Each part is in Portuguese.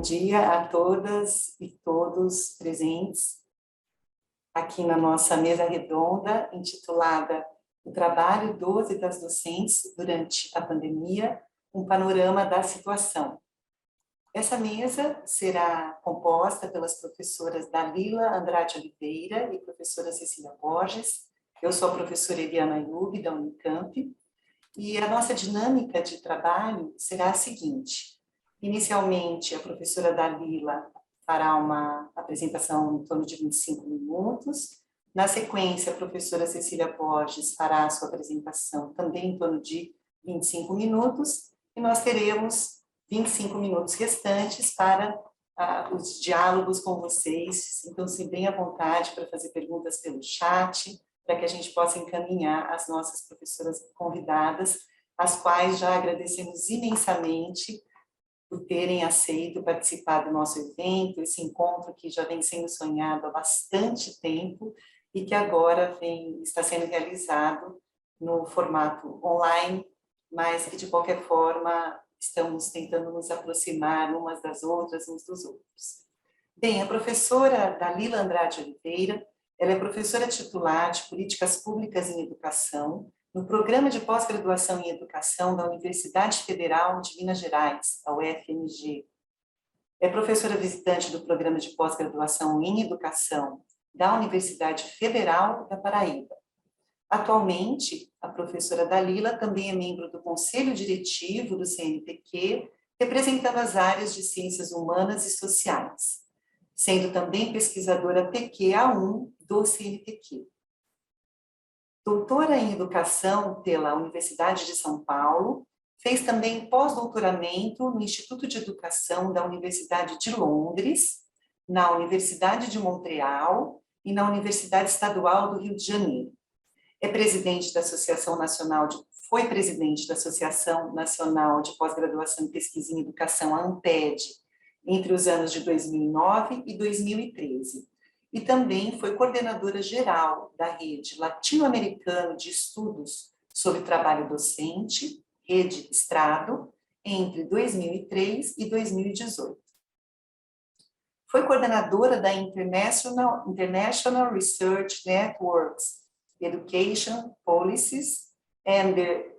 dia a todas e todos presentes aqui na nossa mesa redonda, intitulada O Trabalho dos e das Docentes durante a Pandemia, um panorama da situação. Essa mesa será composta pelas professoras Dalila Andrade Oliveira e professora Cecília Borges. Eu sou a professora Eliana Ayub, da Unicamp, e a nossa dinâmica de trabalho será a seguinte. Inicialmente, a professora Dalila fará uma apresentação em torno de 25 minutos. Na sequência, a professora Cecília Borges fará a sua apresentação também em torno de 25 minutos. E nós teremos 25 minutos restantes para os diálogos com vocês. Sintam-se bem à vontade para fazer perguntas pelo chat, para que a gente possa encaminhar as nossas professoras convidadas, as quais já agradecemos imensamente por terem aceito participar do nosso evento, esse encontro que já vem sendo sonhado há bastante tempo e que agora está sendo realizado no formato online, mas que de qualquer forma estamos tentando nos aproximar umas das outras, uns dos outros. Bem, a professora Dalila Andrade Oliveira, ela é professora titular de Políticas Públicas em Educação, no Programa de Pós-Graduação em Educação da Universidade Federal de Minas Gerais, a UFMG. É professora visitante do Programa de Pós-Graduação em Educação da Universidade Federal da Paraíba. Atualmente, a professora Dalila também é membro do Conselho Diretivo do CNPq, representando as áreas de Ciências Humanas e Sociais, sendo também pesquisadora PQA1 do CNPq. Doutora em Educação pela Universidade de São Paulo, fez também pós-doutoramento no Instituto de Educação da Universidade de Londres, na Universidade de Montreal e na Universidade Estadual do Rio de Janeiro. Foi presidente da Associação Nacional de Pós-Graduação em Pesquisa em Educação, a ANPED, entre os anos de 2009 e 2013. E também foi coordenadora geral da Rede Latino-Americana de Estudos sobre Trabalho Docente, Rede Estrado, entre 2003 e 2018. Foi coordenadora da International Research Networks, Education Policies and the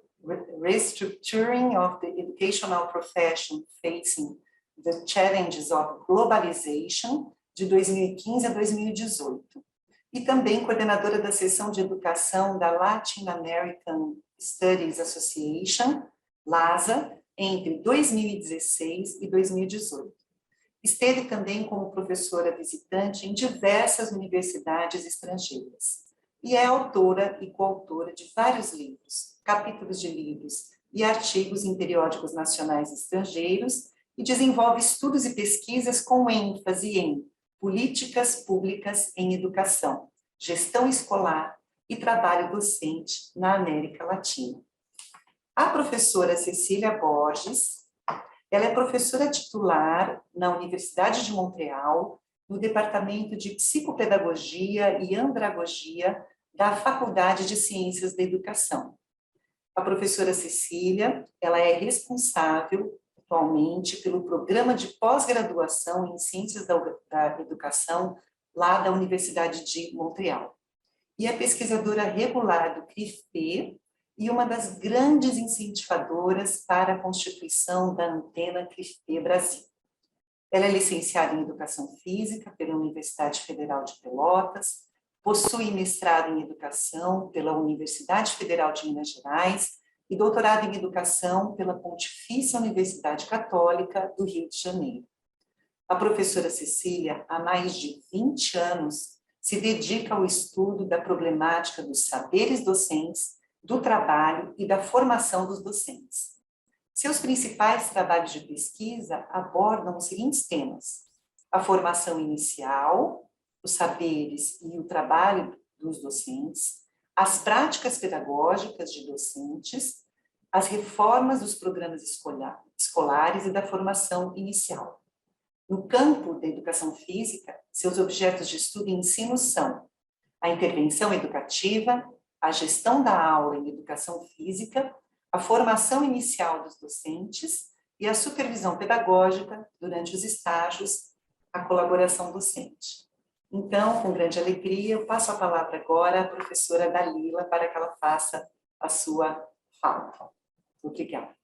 Restructuring of the Educational Profession Facing the Challenges of Globalization, de 2015 a 2018, e também coordenadora da seção de educação da Latin American Studies Association, LASA, entre 2016 e 2018. Esteve também como professora visitante em diversas universidades estrangeiras, e é autora e coautora de vários livros, capítulos de livros e artigos em periódicos nacionais e estrangeiros, e desenvolve estudos e pesquisas com ênfase em políticas públicas em educação, gestão escolar e trabalho docente na América Latina. A professora Cecília Borges, ela é professora titular na Universidade de Montreal, no Departamento de Psicopedagogia e Andragogia da Faculdade de Ciências da Educação. A professora Cecília, ela é responsável atualmente pelo Programa de Pós-Graduação em Ciências da Educação, lá da Universidade de Montreal. E é pesquisadora regular do CRIFP e uma das grandes incentivadoras para a constituição da Antena CRIFP Brasil. Ela é licenciada em Educação Física pela Universidade Federal de Pelotas, possui mestrado em Educação pela Universidade Federal de Minas Gerais e doutorado em Educação pela Pontifícia Universidade Católica do Rio de Janeiro. A professora Cecília, há mais de 20 anos, se dedica ao estudo da problemática dos saberes docentes, do trabalho e da formação dos docentes. Seus principais trabalhos de pesquisa abordam os seguintes temas: a formação inicial, os saberes e o trabalho dos docentes, as práticas pedagógicas de docentes, as reformas dos programas escolares e da formação inicial. No campo da educação física, seus objetos de estudo e ensino são a intervenção educativa, a gestão da aula em educação física, a formação inicial dos docentes e a supervisão pedagógica durante os estágios, a colaboração docente. Então, com grande alegria, eu passo a palavra agora à professora Dalila para que ela faça a sua fala. Obrigada.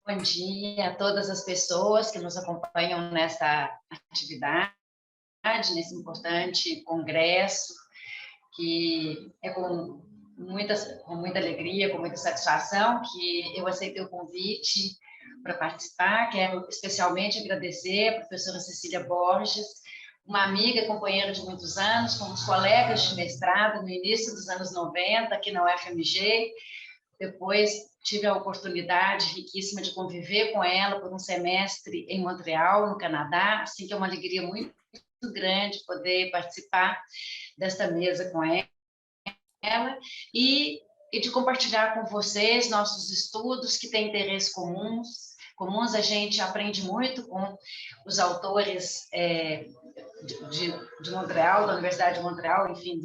Bom dia a todas as pessoas que nos acompanham nesta atividade, nesse importante congresso, que é com muita alegria, com muita satisfação que eu aceitei o convite para participar. Quero especialmente agradecer a professora Cecília Borges, uma amiga e companheira de muitos anos, fomos colegas de mestrado no início dos anos 90, aqui na UFMG. Depois tive a oportunidade riquíssima de conviver com ela por um semestre em Montreal, no Canadá, assim que é uma alegria muito grande poder participar desta mesa com ela e de compartilhar com vocês nossos estudos que têm interesses comuns. A gente aprende muito com os autores de Montreal, da Universidade de Montreal, enfim,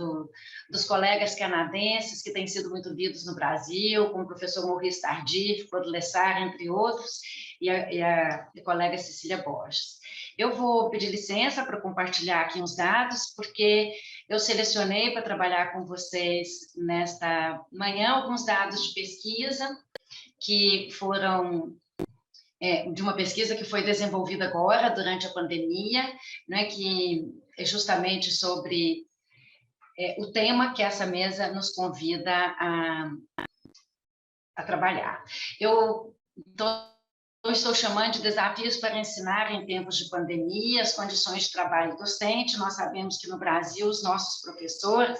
dos colegas canadenses que têm sido muito lidos no Brasil, como o professor Maurice Tardif, Claude Lessard, entre outros, e a colega Cecília Borges. Eu vou pedir licença para compartilhar aqui uns dados, porque eu selecionei para trabalhar com vocês nesta manhã alguns dados de pesquisa que foram de uma pesquisa que foi desenvolvida agora, durante a pandemia, né, que é justamente sobre o tema que essa mesa nos convida a trabalhar. Eu estou chamando de desafios para ensinar em tempos de pandemia, as condições de trabalho docente. Nós sabemos que no Brasil os nossos professores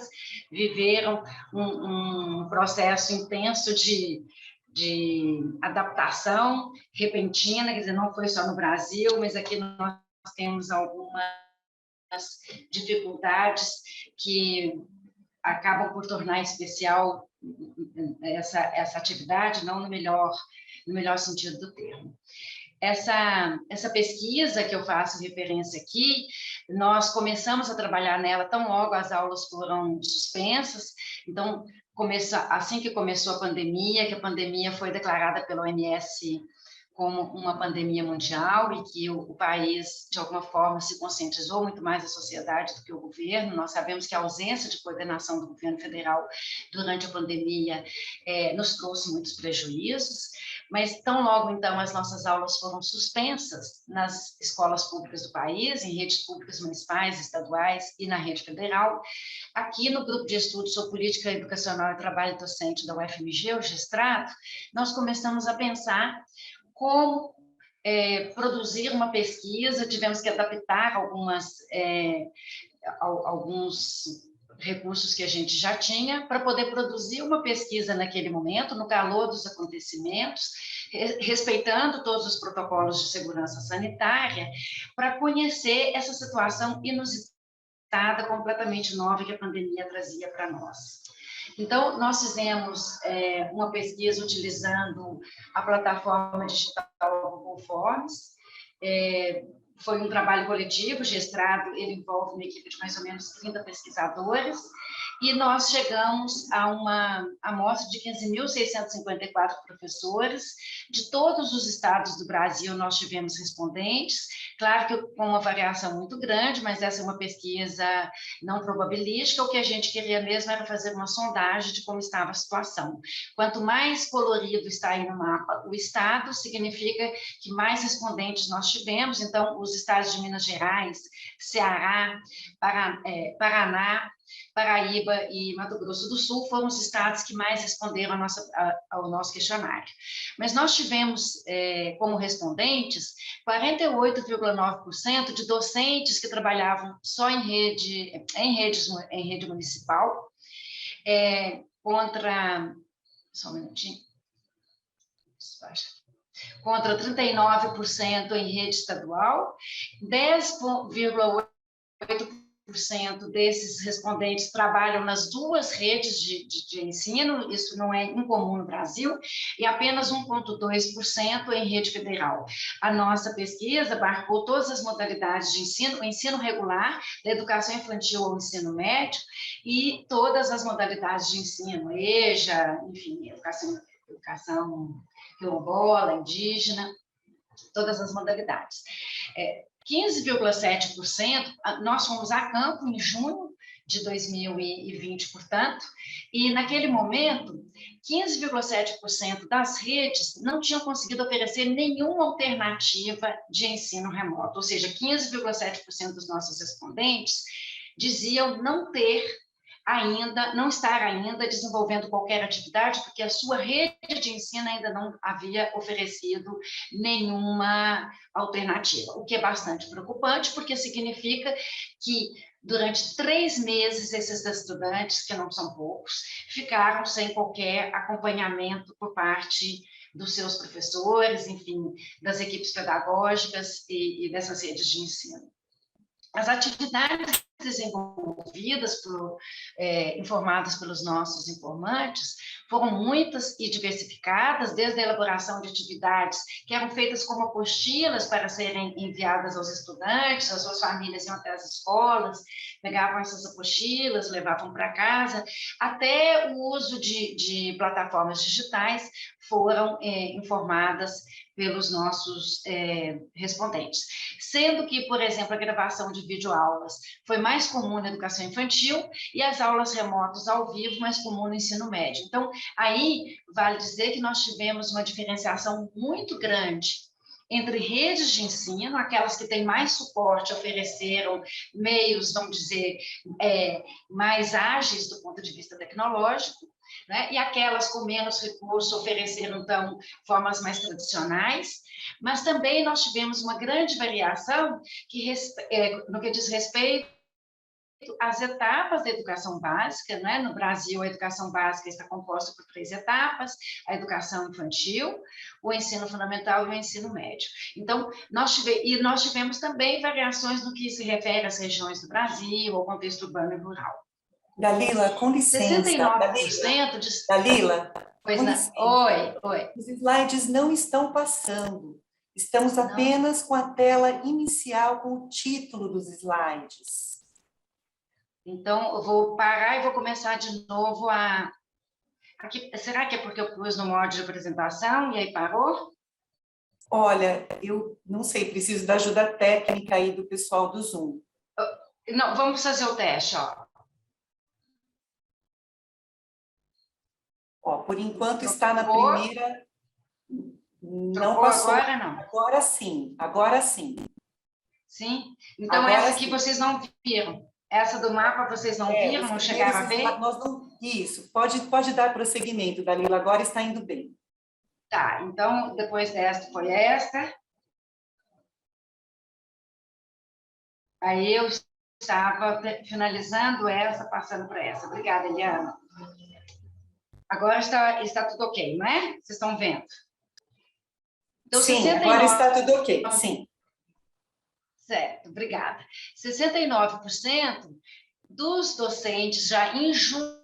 viveram um processo intenso de adaptação repentina, quer dizer, não foi só no Brasil, mas aqui nós temos algumas dificuldades que acabam por tornar especial essa atividade, não no melhor sentido do termo. Essa pesquisa que eu faço referência aqui, nós começamos a trabalhar nela tão logo as aulas foram suspensas, então, assim que começou a pandemia, que a pandemia foi declarada pela OMS como uma pandemia mundial e que o país, de alguma forma, se conscientizou muito mais a sociedade do que o governo. Nós sabemos que a ausência de coordenação do governo federal durante a pandemia nos trouxe muitos prejuízos, mas tão logo, então, as nossas aulas foram suspensas nas escolas públicas do país, em redes públicas municipais, estaduais e na rede federal. Aqui no Grupo de Estudos sobre Política Educacional e Trabalho Docente da UFMG, o GESTRATO, nós começamos a pensar como produzir uma pesquisa, tivemos que adaptar alguns recursos que a gente já tinha para poder produzir uma pesquisa naquele momento, no calor dos acontecimentos, respeitando todos os protocolos de segurança sanitária, para conhecer essa situação inusitada, completamente nova que a pandemia trazia para nós. Então, nós fizemos uma pesquisa utilizando a plataforma digital Google Forms. Foi um trabalho coletivo, GESTRATO, ele envolve uma equipe de mais ou menos 30 pesquisadores, e nós chegamos a uma amostra de 15.654 professores, de todos os estados do Brasil nós tivemos respondentes, claro que com uma variação muito grande, mas essa é uma pesquisa não probabilística, o que a gente queria mesmo era fazer uma sondagem de como estava a situação. Quanto mais colorido está aí no mapa o estado, significa que mais respondentes nós tivemos, então os estados de Minas Gerais, Ceará, Paraná, Paraíba e Mato Grosso do Sul foram os estados que mais responderam ao nosso questionário. Mas nós tivemos como respondentes 48,9% de docentes que trabalhavam só em rede municipal, só um minutinho, contra 39% em rede estadual, 10,8% desses respondentes trabalham nas duas redes de ensino, isso não é incomum no Brasil, e apenas 1,2% em rede federal. A nossa pesquisa abarcou todas as modalidades de ensino, o ensino regular, da educação infantil ao ensino médio, e todas as modalidades de ensino, EJA, enfim, educação educação quilombola, indígena, todas as modalidades. 15,7%, nós fomos a campo em junho de 2020, portanto, e naquele momento, 15,7% das redes não tinham conseguido oferecer nenhuma alternativa de ensino remoto, ou seja, 15,7% dos nossos respondentes diziam não estar ainda desenvolvendo qualquer atividade, porque a sua rede de ensino ainda não havia oferecido nenhuma alternativa, o que é bastante preocupante, porque significa que durante 3 meses, esses estudantes, que não são poucos, ficaram sem qualquer acompanhamento por parte dos seus professores, enfim, das equipes pedagógicas e dessas redes de ensino. As atividades desenvolvidas, informadas pelos nossos informantes, foram muitas e diversificadas, desde a elaboração de atividades que eram feitas como apostilas para serem enviadas aos estudantes, as suas famílias iam até as escolas, pegavam essas apostilas, levavam para casa, até o uso de plataformas digitais foram informadas pelos nossos respondentes. Sendo que, por exemplo, a gravação de videoaulas foi mais comum na educação infantil e as aulas remotas ao vivo mais comum no ensino médio. Então, aí, vale dizer que nós tivemos uma diferenciação muito grande entre redes de ensino, aquelas que têm mais suporte, ofereceram meios, vamos dizer, mais ágeis do ponto de vista tecnológico, né? E aquelas com menos recursos ofereceram, então, formas mais tradicionais, mas também nós tivemos uma grande variação no que diz respeito às etapas da educação básica, né? No Brasil, a educação básica está composta por 3 etapas, a educação infantil, o ensino fundamental e o ensino médio. Então, nós tivemos também variações no que se refere às regiões do Brasil, ao contexto urbano e rural. Dalila, com licença. 69% de... Dalila, pois não. Oi. Os slides não estão passando. Estamos apenas com a tela inicial com o título dos slides. Então, eu vou parar e vou começar de novo aqui, será que é porque eu pus no modo de apresentação e aí parou? Olha, eu não sei, preciso da ajuda técnica aí do pessoal do Zoom. Não, vamos fazer o teste, ó. Por enquanto está na primeira... Não passou. Agora não. Agora sim. Sim? Então, agora essa aqui vocês não viram. Essa do mapa vocês não viram, não chegaram a ver? Isso, pode dar prosseguimento, Dalila, agora está indo bem. Tá, então, depois desta foi esta. Aí eu estava finalizando essa, passando para essa. Obrigada, Eliana. Agora está tudo ok, não é? Vocês estão vendo? Então, sim, 69... agora está tudo ok, sim. Certo, obrigada. 69% dos docentes, já em junho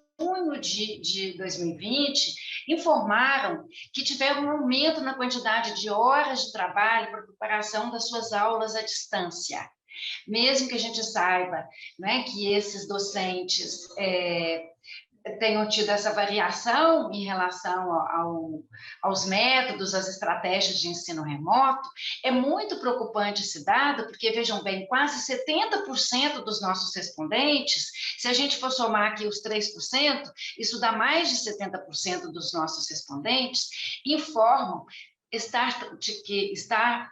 de 2020, informaram que tiveram um aumento na quantidade de horas de trabalho para a preparação das suas aulas à distância. Mesmo que a gente saiba, né, que esses docentes tenham tido essa variação em relação aos métodos, às estratégias de ensino remoto, é muito preocupante esse dado, porque, vejam bem, quase 70% dos nossos respondentes, se a gente for somar aqui os 3%, isso dá mais de 70% dos nossos respondentes, informam que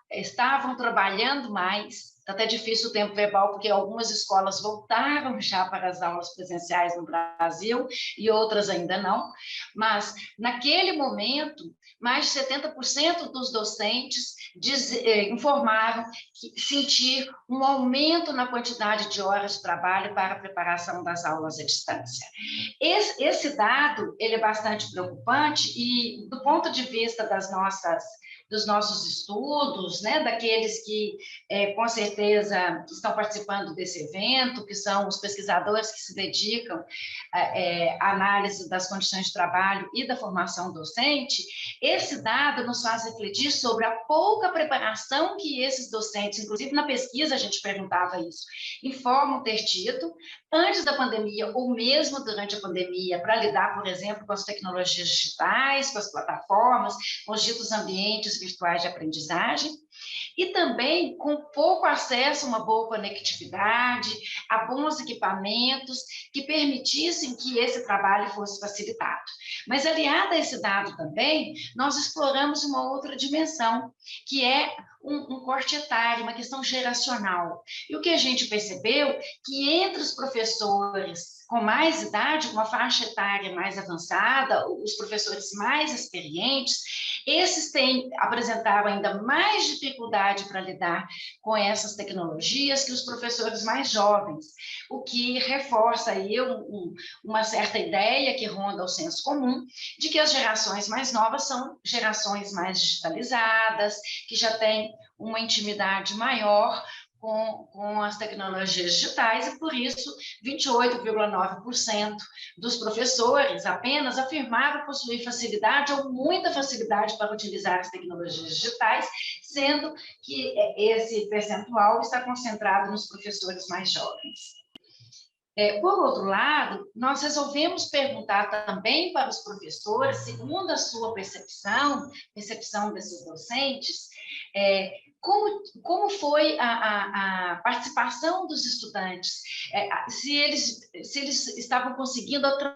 estavam trabalhando mais. Está até difícil o tempo verbal, porque algumas escolas voltaram já para as aulas presenciais no Brasil e outras ainda não, mas naquele momento, mais de 70% dos docentes informaram que sentir um aumento na quantidade de horas de trabalho para a preparação das aulas à distância. Esse dado ele é bastante preocupante e, do ponto de vista das nossas dos nossos estudos, né, daqueles que, com certeza, estão participando desse evento, que são os pesquisadores que se dedicam à análise das condições de trabalho e da formação docente, esse dado nos faz refletir sobre a pouca preparação que esses docentes, inclusive na pesquisa a gente perguntava isso, informam ter tido antes da pandemia ou mesmo durante a pandemia, para lidar, por exemplo, com as tecnologias digitais, com as plataformas, com os ditos ambientes virtuais de aprendizagem, e também com pouco acesso a uma boa conectividade, a bons equipamentos que permitissem que esse trabalho fosse facilitado. Mas, aliado a esse dado também, nós exploramos uma outra dimensão, que é um corte etário, uma questão geracional. E o que a gente percebeu, que entre os professores com mais idade, com uma faixa etária mais avançada, os professores mais experientes, esses apresentaram ainda mais dificuldade para lidar com essas tecnologias que os professores mais jovens, o que reforça aí uma certa ideia que ronda o senso comum, de que as gerações mais novas são gerações mais digitalizadas, que já têm uma intimidade maior com as tecnologias digitais, e por isso 28,9% dos professores apenas afirmaram possuir facilidade ou muita facilidade para utilizar as tecnologias digitais, sendo que esse percentual está concentrado nos professores mais jovens. Por outro lado, nós resolvemos perguntar também para os professores, segundo a sua percepção desses docentes, como foi a participação dos estudantes, se eles estavam conseguindo atrair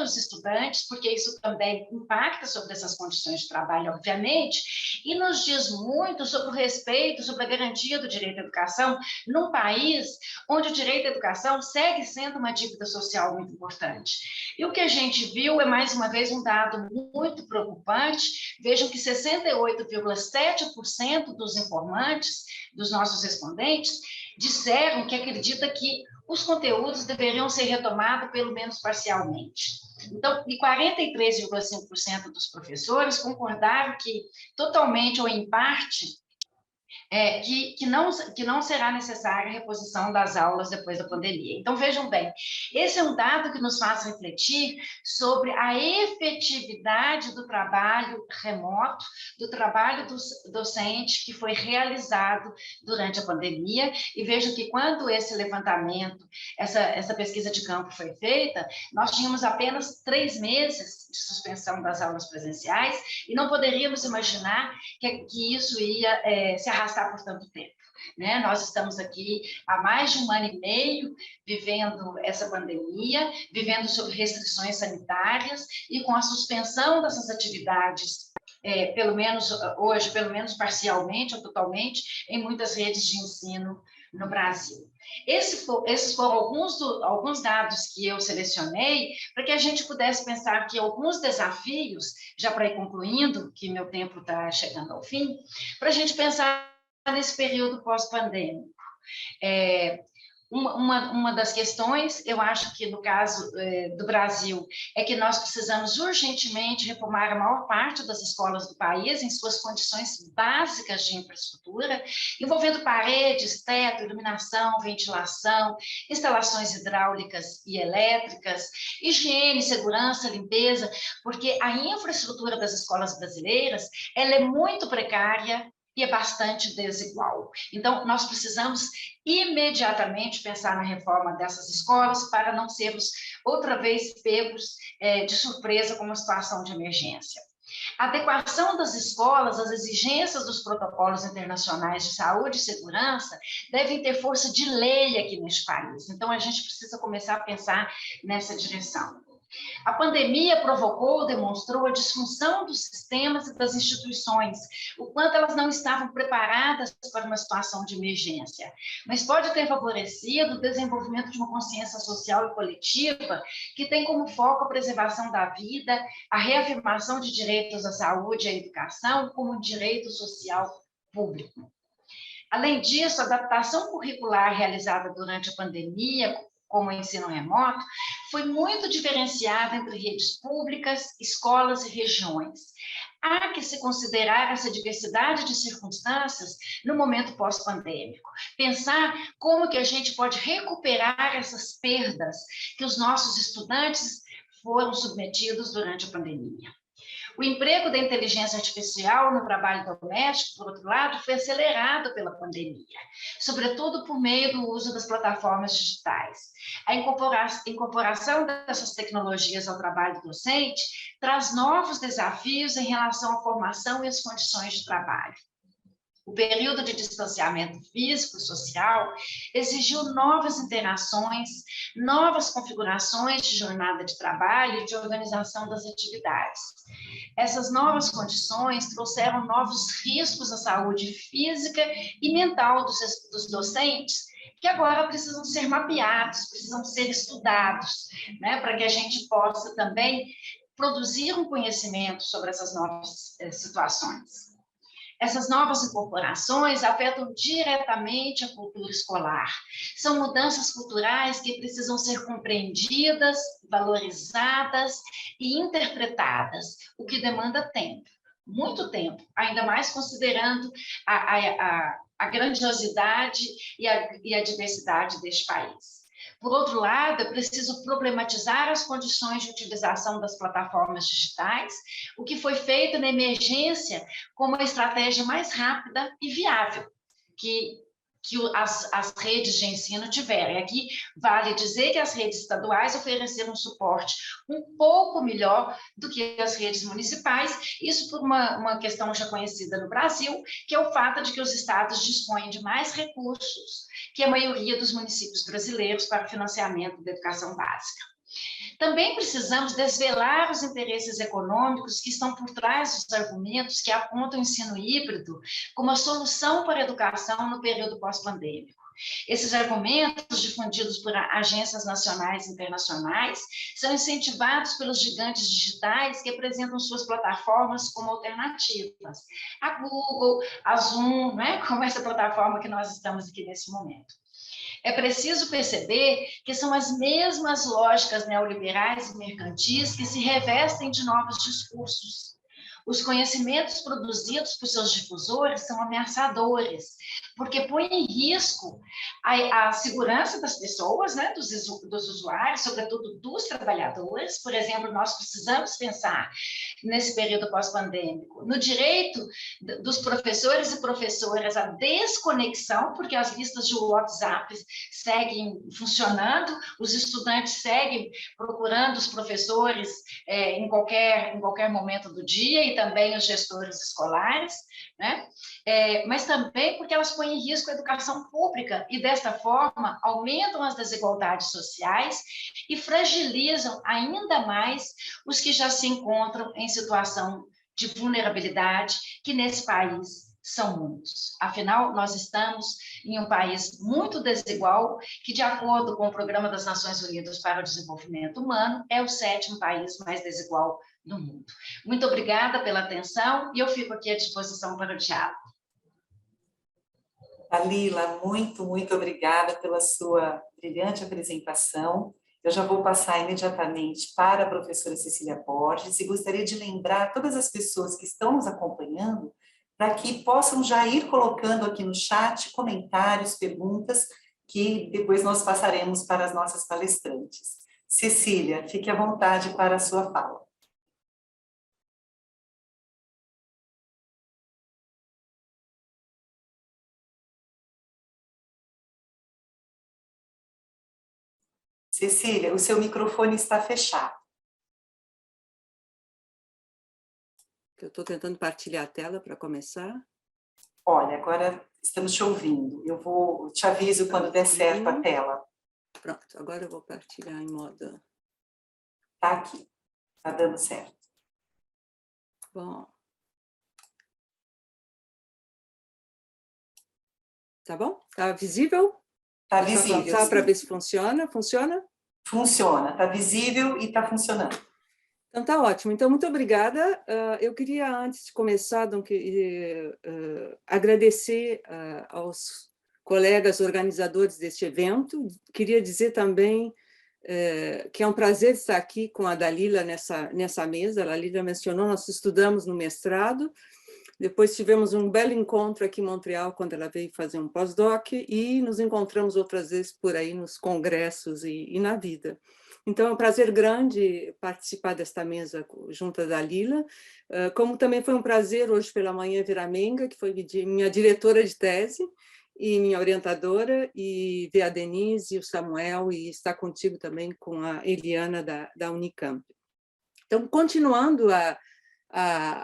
os estudantes, porque isso também impacta sobre essas condições de trabalho, obviamente, e nos diz muito sobre o respeito, sobre a garantia do direito à educação, num país onde o direito à educação segue sendo uma dívida social muito importante. E o que a gente viu é, mais uma vez, um dado muito preocupante. Vejam que 68,7% dos informantes, dos nossos respondentes, disseram que acredita que os conteúdos deveriam ser retomados pelo menos parcialmente. Então, e 43,5% dos professores concordaram que totalmente ou em parte que não será necessária a reposição das aulas depois da pandemia. Então, vejam bem, esse é um dado que nos faz refletir sobre a efetividade do trabalho remoto, do trabalho docente que foi realizado durante a pandemia, e vejam que quando esse levantamento, essa pesquisa de campo foi feita, nós tínhamos apenas 3 meses de suspensão das aulas presenciais, e não poderíamos imaginar que isso ia se arrastar por tanto tempo. Né? Nós estamos aqui há mais de 1 ano e meio vivendo essa pandemia, vivendo sob restrições sanitárias e com a suspensão dessas atividades, pelo menos hoje, pelo menos parcialmente ou totalmente, em muitas redes de ensino no Brasil. Esses foram alguns dados que eu selecionei para que a gente pudesse pensar que alguns desafios, já para ir concluindo, que meu tempo está chegando ao fim, para a gente pensar nesse período pós-pandêmico. Uma das questões, eu acho que no caso do Brasil, é que nós precisamos urgentemente reformar a maior parte das escolas do país em suas condições básicas de infraestrutura, envolvendo paredes, teto, iluminação, ventilação, instalações hidráulicas e elétricas, higiene, segurança, limpeza, porque a infraestrutura das escolas brasileiras, ela é muito precária e é bastante desigual. Então, nós precisamos imediatamente pensar na reforma dessas escolas para não sermos outra vez pegos de surpresa com uma situação de emergência. A adequação das escolas às exigências dos protocolos internacionais de saúde e segurança devem ter força de lei aqui neste país. Então, a gente precisa começar a pensar nessa direção. A pandemia provocou, demonstrou a disfunção dos sistemas e das instituições, o quanto elas não estavam preparadas para uma situação de emergência, mas pode ter favorecido o desenvolvimento de uma consciência social e coletiva que tem como foco a preservação da vida, a reafirmação de direitos à saúde e à educação como direito social público. Além disso, a adaptação curricular realizada durante a pandemia como o ensino remoto, foi muito diferenciada entre redes públicas, escolas e regiões. Há que se considerar essa diversidade de circunstâncias no momento pós-pandêmico. Pensar como que a gente pode recuperar essas perdas que os nossos estudantes foram submetidos durante a pandemia. O emprego da inteligência artificial no trabalho doméstico, por outro lado, foi acelerado pela pandemia, sobretudo por meio do uso das plataformas digitais. A incorporação dessas tecnologias ao trabalho docente traz novos desafios em relação à formação e às condições de trabalho. O período de distanciamento físico e social exigiu novas interações, novas configurações de jornada de trabalho e de organização das atividades. Essas novas condições trouxeram novos riscos à saúde física e mental dos docentes, que agora precisam ser mapeados, precisam ser estudados, né, para que a gente possa também produzir um conhecimento sobre essas novas situações. Essas novas incorporações afetam diretamente a cultura escolar. São mudanças culturais que precisam ser compreendidas, valorizadas e interpretadas, o que demanda tempo, muito tempo, ainda mais considerando a grandiosidade e a diversidade deste país. Por outro lado, é preciso problematizar as condições de utilização das plataformas digitais, o que foi feito na emergência como a estratégia mais rápida e viável que as redes de ensino tiveram. E aqui vale dizer que as redes estaduais ofereceram um suporte um pouco melhor do que as redes municipais, isso por uma questão já conhecida no Brasil, que é o fato de que os estados dispõem de mais recursos que a maioria dos municípios brasileiros para o financiamento da educação básica. Também precisamos desvelar os interesses econômicos que estão por trás dos argumentos que apontam o ensino híbrido como a solução para a educação no período pós-pandêmico. Esses argumentos, difundidos por agências nacionais e internacionais, são incentivados pelos gigantes digitais que apresentam suas plataformas como alternativas. A Google, a Zoom, né, como essa plataforma que nós estamos aqui nesse momento. É preciso perceber que são as mesmas lógicas neoliberais e mercantis que se revestem de novos discursos. Os conhecimentos produzidos por seus difusores são ameaçadores, porque põem em risco a segurança das pessoas, né, dos usuários, sobretudo dos trabalhadores. Por exemplo, nós precisamos pensar, nesse período pós-pandêmico, no direito dos professores e professoras à desconexão, porque as listas de WhatsApp seguem funcionando, os estudantes seguem procurando os professores em qualquer momento do dia, e também os gestores escolares, né? Mas também porque elas põem em risco a educação pública e, desta forma, aumentam as desigualdades sociais e fragilizam ainda mais os que já se encontram em situação de vulnerabilidade, que nesse país são muitos. Afinal, nós estamos em um país muito desigual, que, de acordo com o Programa das Nações Unidas para o Desenvolvimento Humano, é o 7º país mais desigual do mundo. Muito obrigada pela atenção e eu fico aqui à disposição para o diálogo. Dalila, muito obrigada pela sua brilhante apresentação. Eu já vou passar imediatamente para a professora Cecília Borges e gostaria de lembrar todas as pessoas que estão nos acompanhando para que possam já ir colocando aqui no chat comentários, perguntas, que depois nós passaremos para as nossas palestrantes. Cecília, fique à vontade para a sua fala. Cecília, o seu microfone está fechado. Eu estou tentando partilhar a tela para começar. Olha, agora estamos te ouvindo. Eu te aviso quando der certo a tela. Pronto, agora eu vou partilhar em modo... Está aqui, está dando certo. Bom. Tá bom? Está visível? Está visível. Só para ver se funciona. Funciona? Funciona, está visível e está funcionando. Então, tá ótimo. Então, muito obrigada. Eu queria, antes de começar, agradecer aos colegas organizadores deste evento. Queria dizer também que é um prazer estar aqui com a Dalila nessa mesa. A Dalila mencionou, nós estudamos no mestrado, depois tivemos um belo encontro aqui em Montreal, quando ela veio fazer um pós-doc, e nos encontramos outras vezes por aí nos congressos e na vida. Então, é um prazer grande participar desta mesa junto à Dalila, como também foi um prazer hoje pela manhã ver a Menga, que foi minha diretora de tese, e minha orientadora, e ver a Denise e o Samuel, e estar contigo também com a Eliana da Unicamp. Então, continuando a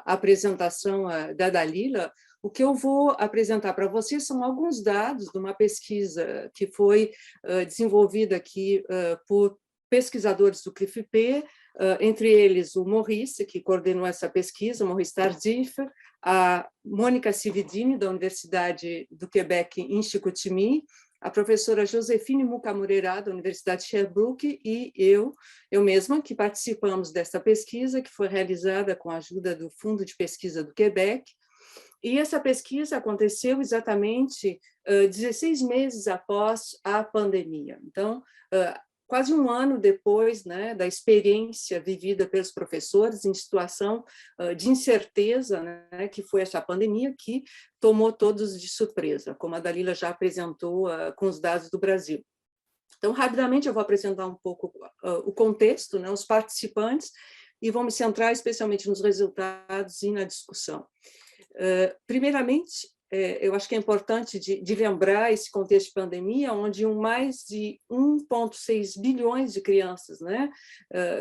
apresentação da Dalila, o que eu vou apresentar para vocês são alguns dados de uma pesquisa que foi desenvolvida aqui por pesquisadores do CRIFP, entre eles o Maurice, que coordenou essa pesquisa, Maurice Tardif, a Mônica Cividini, da Universidade do Quebec, em Chicoutimi, a professora Josefine Mukamurerá, da Universidade de Sherbrooke, e eu mesma, que participamos desta pesquisa, que foi realizada com a ajuda do Fundo de Pesquisa do Quebec. E essa pesquisa aconteceu exatamente 16 meses após a pandemia. Então, quase um ano depois, né, da experiência vivida pelos professores em situação de incerteza, né, que foi essa pandemia que tomou todos de surpresa, como a Dalila já apresentou com os dados do Brasil. Então, rapidamente, eu vou apresentar um pouco o contexto, né, os participantes, e vou me centrar especialmente nos resultados e na discussão. Primeiramente, eu acho que é importante de lembrar esse contexto de pandemia, onde mais de 1,6 bilhões de crianças, né,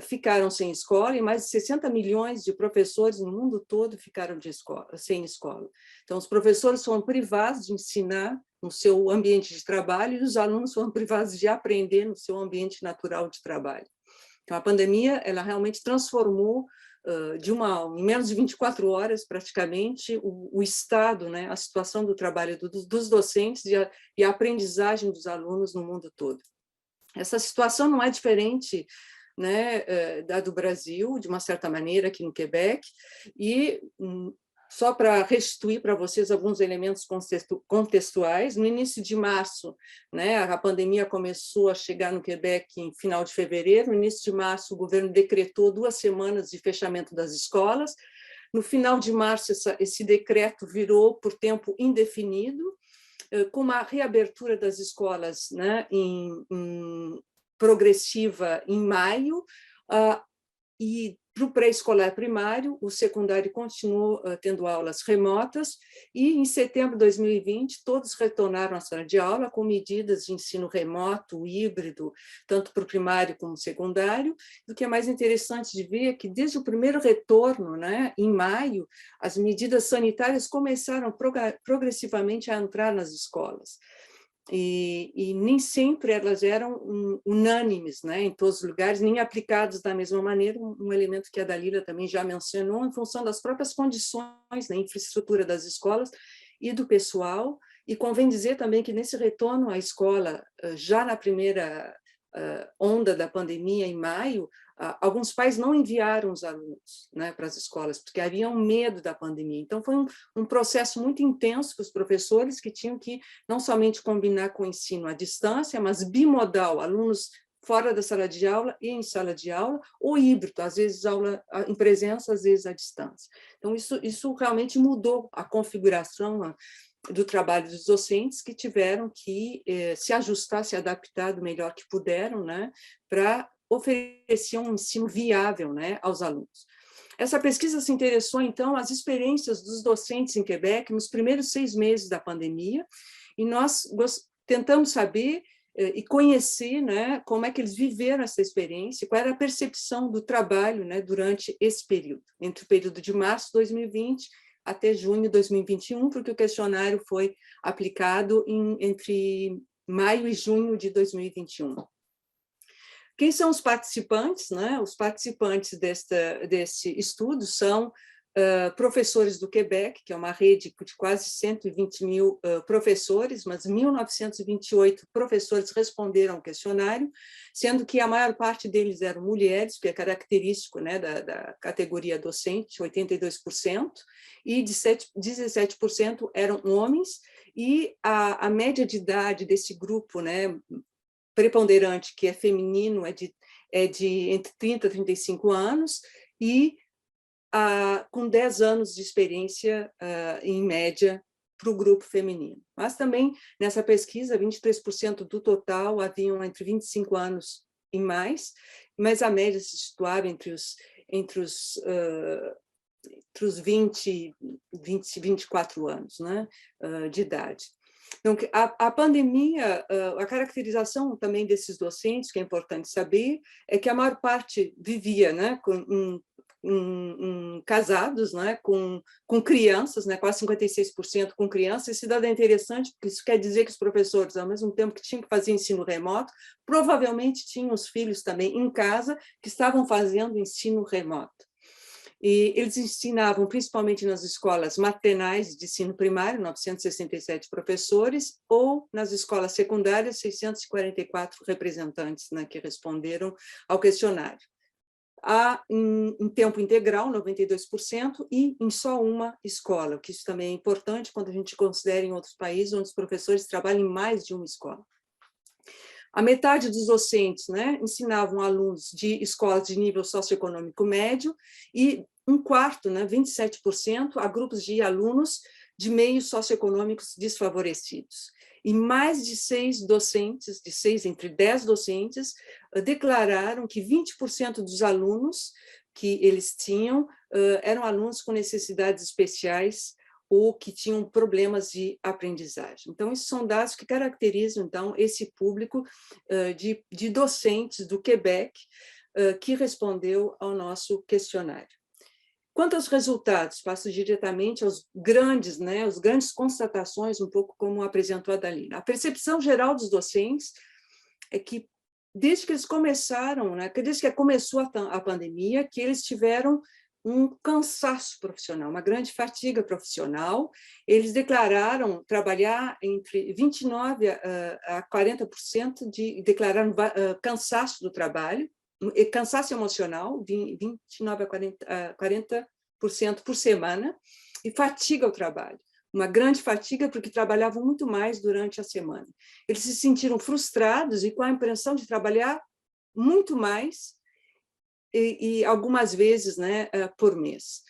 ficaram sem escola, e mais de 60 milhões de professores no mundo todo ficaram sem escola. Então, os professores foram privados de ensinar no seu ambiente de trabalho, e os alunos foram privados de aprender no seu ambiente natural de trabalho. Então, a pandemia, ela realmente transformou em menos de 24 horas, praticamente, o estado, né, a situação do trabalho dos docentes e a aprendizagem dos alunos no mundo todo. Essa situação não é diferente, né, da do Brasil, de uma certa maneira, aqui no Quebec, e só para restituir para vocês alguns elementos contextuais, no início de março, né, a pandemia começou a chegar no Quebec em final de fevereiro, no início de março o governo decretou 2 semanas de fechamento das escolas, no final de março esse decreto virou por tempo indefinido, com uma reabertura das escolas, né, progressiva em maio, e para o pré-escolar primário, o secundário continuou tendo aulas remotas, e em setembro de 2020, todos retornaram à sala de aula com medidas de ensino remoto, híbrido, tanto para o primário como o secundário. O que é mais interessante de ver é que, desde o primeiro retorno, né, em maio, as medidas sanitárias começaram progressivamente a entrar nas escolas. E nem sempre elas eram unânimes, né, em todos os lugares, nem aplicadas da mesma maneira, um elemento que a Dalila também já mencionou, em função das próprias condições, né, infraestrutura das escolas e do pessoal. E convém dizer também que, nesse retorno à escola, já na primeira onda da pandemia, em maio, alguns pais não enviaram os alunos, né, para as escolas, porque haviam medo da pandemia. Então, foi um processo muito intenso para os professores, que tinham que não somente combinar com o ensino à distância, mas bimodal, alunos fora da sala de aula e em sala de aula, ou híbrido, às vezes aula em presença, às vezes à distância. Então, isso realmente mudou a configuração do trabalho dos docentes, que tiveram que se ajustar, se adaptar do melhor que puderam, né, para oferecer um ensino viável, né, aos alunos. Essa pesquisa se interessou, então, às experiências dos docentes em Quebec nos primeiros 6 meses da pandemia, e nós tentamos saber e conhecer, né, como é que eles viveram essa experiência, qual era a percepção do trabalho, né, durante esse período, entre o período de março de 2020 até junho de 2021, porque o questionário foi aplicado entre maio e junho de 2021. Quem são os participantes, né? Os participantes desse estudo são professores do Quebec, que é uma rede de quase 120 mil professores, mas 1.928 professores responderam ao questionário, sendo que a maior parte deles eram mulheres, que é característico, né, da categoria docente, 82%, e 17% eram homens, e a média de idade desse grupo, né, preponderante, que é feminino, é de entre 30 e 35 anos, e com 10 anos de experiência, em média, para o grupo feminino. Mas também, nessa pesquisa, 23% do total haviam entre 25 anos e mais, mas a média se situava entre os 20 e 24 anos, né, de idade. Então, a pandemia, a caracterização também desses docentes, que é importante saber, é que a maior parte vivia, né, casados, né, com crianças, né, quase 56% com crianças. Esse dado é interessante, porque isso quer dizer que os professores, ao mesmo tempo que tinham que fazer ensino remoto, provavelmente tinham os filhos também em casa que estavam fazendo ensino remoto. E eles ensinavam principalmente nas escolas maternais de ensino primário, 967 professores, ou nas escolas secundárias, 644 representantes, né, que responderam ao questionário. Há em tempo integral, 92%, e em só uma escola, que isso também é importante quando a gente considera em outros países onde os professores trabalham em mais de uma escola. A metade dos docentes, né, ensinavam alunos de escolas de nível socioeconômico médio, e um quarto, né, 27%, a grupos de alunos de meios socioeconômicos desfavorecidos. E mais de 6 docentes, entre 10 docentes, declararam que 20% dos alunos que eles tinham eram alunos com necessidades especiais ou que tinham problemas de aprendizagem. Então, esses são dados que caracterizam, então, esse público de docentes do Quebec que respondeu ao nosso questionário. Quanto aos resultados, passo diretamente aos grandes, né, as grandes constatações, um pouco como apresentou a Dalila. A percepção geral dos docentes é que, desde que eles começaram, né, desde que começou a pandemia, que eles tiveram um cansaço profissional, uma grande fadiga profissional. Eles declararam trabalhar entre 29% a 40%, declararam cansaço do trabalho, cansaço emocional, 29% a 40% por semana, e fatiga ao trabalho. Uma grande fatiga, porque trabalhavam muito mais durante a semana. Eles se sentiram frustrados e com a impressão de trabalhar muito mais, e algumas vezes, né, por mês.